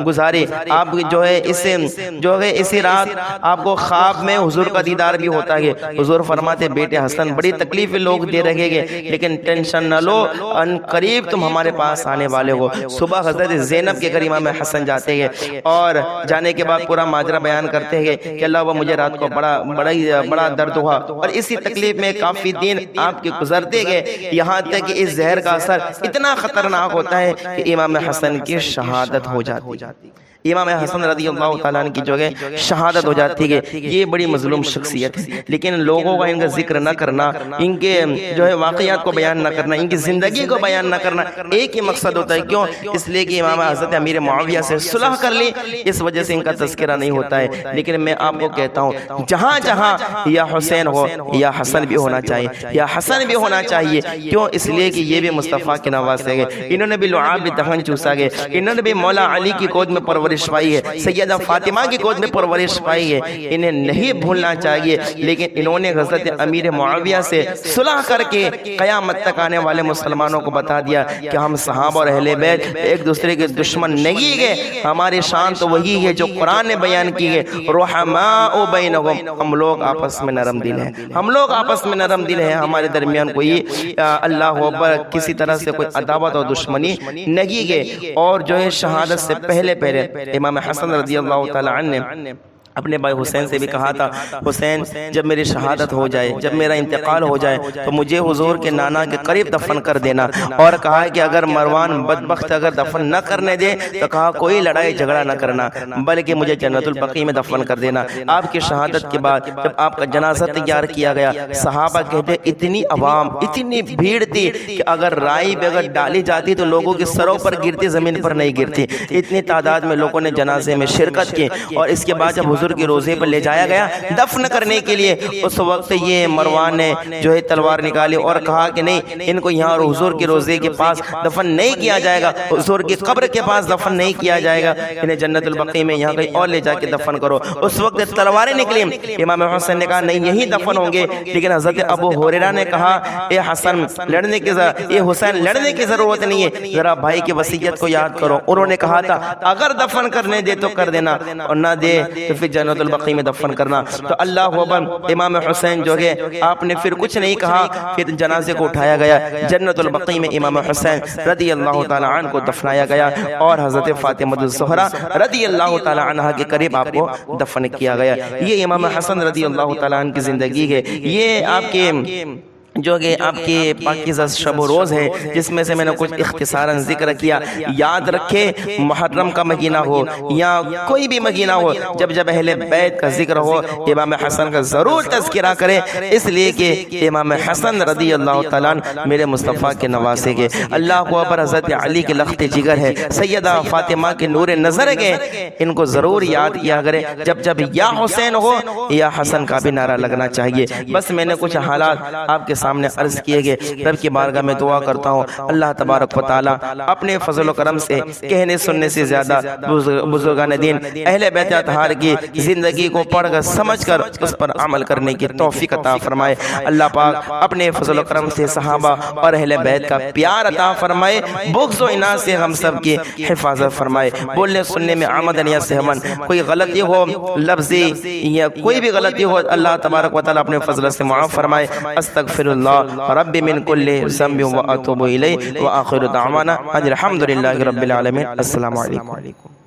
گزاری۔ آپ جو ہے اسی رات آپ کو خواب میں حضور کا دیدار بھی ہوتا ہے۔ حضور فرماتے بیٹے حسن بڑی تکلیف لوگ دے رہے گے، لیکن ٹینشن نہ لو، ان قریب تم ہمارے پاس آنے والے ہو۔ صبح حضرت زینب کے گھر امام حسن جاتے ہیں، اور جانے کے بعد پورا ماجرا بیان کرتے ہیں کہ اللہ وہ مجھے رات کو بڑا درد ہوا، اور اسی تکلیف میں کافی دن آپ کے گزرتے گئے، یہاں تک کہ اس زہر کا اثر اتنا خطرناک ہوتا ہے کہ امام حسن کی شہادت ہو جاتی۔ امام حسن رضی اللہ تعالیٰ عنہ کی جو ہے شہادت ہو جاتی ہے۔ یہ بڑی مظلوم شخصیت ہے، لیکن لوگوں کا ان کا ذکر نہ کرنا، ان کے جو ہے واقعات کو بیان نہ کرنا، ان کی زندگی کو بیان نہ کرنا، ایک ہی مقصد ہوتا ہے، کیوں؟ اس لیے کہ امام حضرت امیر معاویہ سے صلح کر لی، اس وجہ سے ان کا تذکرہ نہیں ہوتا ہے۔ لیکن میں آپ کو کہتا ہوں جہاں جہاں یا حسین ہو یا حسن بھی ہونا چاہیے، یا حسن بھی ہونا چاہیے، کیوں؟ اس لیے کہ یہ بھی مصطفیٰ کے نواسے گئے، انہوں نے بھی لعاب بھی دہن چوسا گئے، انہوں نے بھی مولا علی کی گود میں پرورش پائی ہے، سیدہ فاطمہ کی گود میں پرورش پائی ہے، انہیں نہیں بھولنا چاہیے۔ لیکن انہوں نے حضرت امیر معاویہ سے صلح کر کے قیامت تک آنے والے مسلمانوں کو بتا دیا کہ ہم صحابہ اور اہل بیت ایک دوسرے کے دشمن نہیں گئے، ہماری شان تو وہی ہے جو قرآن نے بیان کی ہے، رحماء بینہم، ہم لوگ آپس میں نرم دل ہیں، ہم لوگ آپس میں نرم دل ہیں، ہمارے درمیان کوئی اللہ اکبر کسی طرح سے کوئی عداوت اور دشمنی نہیں گئے۔ اور جو ہے شہادت سے پہلے امام حسن رضی اللہ تعالی عنہ نے اپنے بھائی حسین سے بھی کہا تھا، حسین جب میری شہادت ہو جائے، جب میرا انتقال ہو جائے تو مجھے حضور کے نانا کے قریب دفن کر دینا، اور کہا کہ اگر مروان بدبخت اگر دفن نہ کرنے دے تو کہا کوئی لڑائی جھگڑا نہ کرنا، بلکہ مجھے جنت البقیع میں دفن کر دینا۔ آپ کی شہادت کے بعد جب آپ کا جنازہ تیار کیا گیا، صحابہ کہتے اتنی عوام، اتنی بھیڑ تھی کہ اگر رائی بھی اگر ڈالی جاتی تو لوگوں کے سروں پر گرتی، زمین پر نہیں گرتی، اتنی تعداد میں لوگوں نے جنازے میں شرکت کی۔ اور اس کے بعد جب حضور کے روزے پر لے جایا گیا دفن کرنے کے لیے، اس وقت یہ مروان نے جو ہے تلوار نکالی اور کہا کہ نہیں، ان کو یہاں حضور کے روزے کے پاس دفن نہیں کیا جائے گا، حضور کی قبر کے پاس دفن نہیں کیا جائے گا، انہیں جنت البقیع میں یہاں کہیں اور لے جا کے دفن کرو۔ اس وقت تلواریں نکلی، امام حسن نے کہا نہیں یہی دفن ہوں گے، لیکن حضرت ابو ہریرہ نے کہا اے حسن لڑنے کی حسین لڑنے کی ضرورت نہیں ہے، ذرا بھائی کی وصیت کو یاد کرو۔ انہوں نے کہا تھا اگر دفن کرنے دے تو کر دینا، اور نہ دے تو پھر جنت البقیع میں دفن کرنا۔ تو اللہ اکبر، امام حسین جو ہے آپ نے پھر کچھ نہیں کہا، پھر جنازے کو اٹھایا گیا، جنت البقیع میں امام حسین رضی اللہ تعالی عنہ کو دفنایا گیا، اور حضرت فاطمہ الزہرا رضی اللہ تعالی عنہ کے قریب آپ کو دفن کیا گیا۔ یہ امام حسن رضی اللہ تعالی عنہ کی زندگی ہے، یہ آپ کے جو کہ آپ کے پاکیزہ شب و روز ہے، جس میں سے میں نے کچھ اختصاراً ذکر کیا۔ یاد رکھے محرم کا مہینہ ہو یا کوئی بھی مہینہ ہو، جب جب اہل بیت کا ذکر ہو امام حسن کا ضرور تذکرہ کریں، اس لیے کہ امام حسن رضی اللہ تعالیٰ میرے مصطفیٰ کے نواسے کے، اللہ کو اکبر، حضرت علی کے لخت جگر ہے، سیدہ فاطمہ کے نور نظر کے، ان کو ضرور یاد کیا کریں جب جب یا حسین ہو یا حسن کا بھی نعرہ لگنا چاہیے۔ بس میں نے کچھ حالات آپ کے سامنے عرض کیے گئے، رب کی بارگاہ میں دعا کرتا ہوں اللہ تبارک و تعالی اپنے فضل و کرم سے کہنے سننے سے زیادہ بزرگان دین اہل بیت اطہار کی زندگی کو پڑھ کر سمجھ کر اس پر عمل کرنے کی توفیق عطا فرمائے۔ اللہ پاک اپنے فضل و کرم سے صحابہ اور اہل بیت کا پیار عطا فرمائے، بغض و عناد سے ہم سب کی حفاظت فرمائے۔ بولنے سننے میں آمدن یا سہون کوئی غلطی ہو لفظی یا کوئی بھی غلطی ہو، اللہ تبارک و تعالی اپنے فضل سے معاف فرمائے۔ استغفر اللہ اللہ رب من کل ذنب واتوب الیہ، وآخر دعوانا الحمد للہ رب العالمین۔ السلام علیکم۔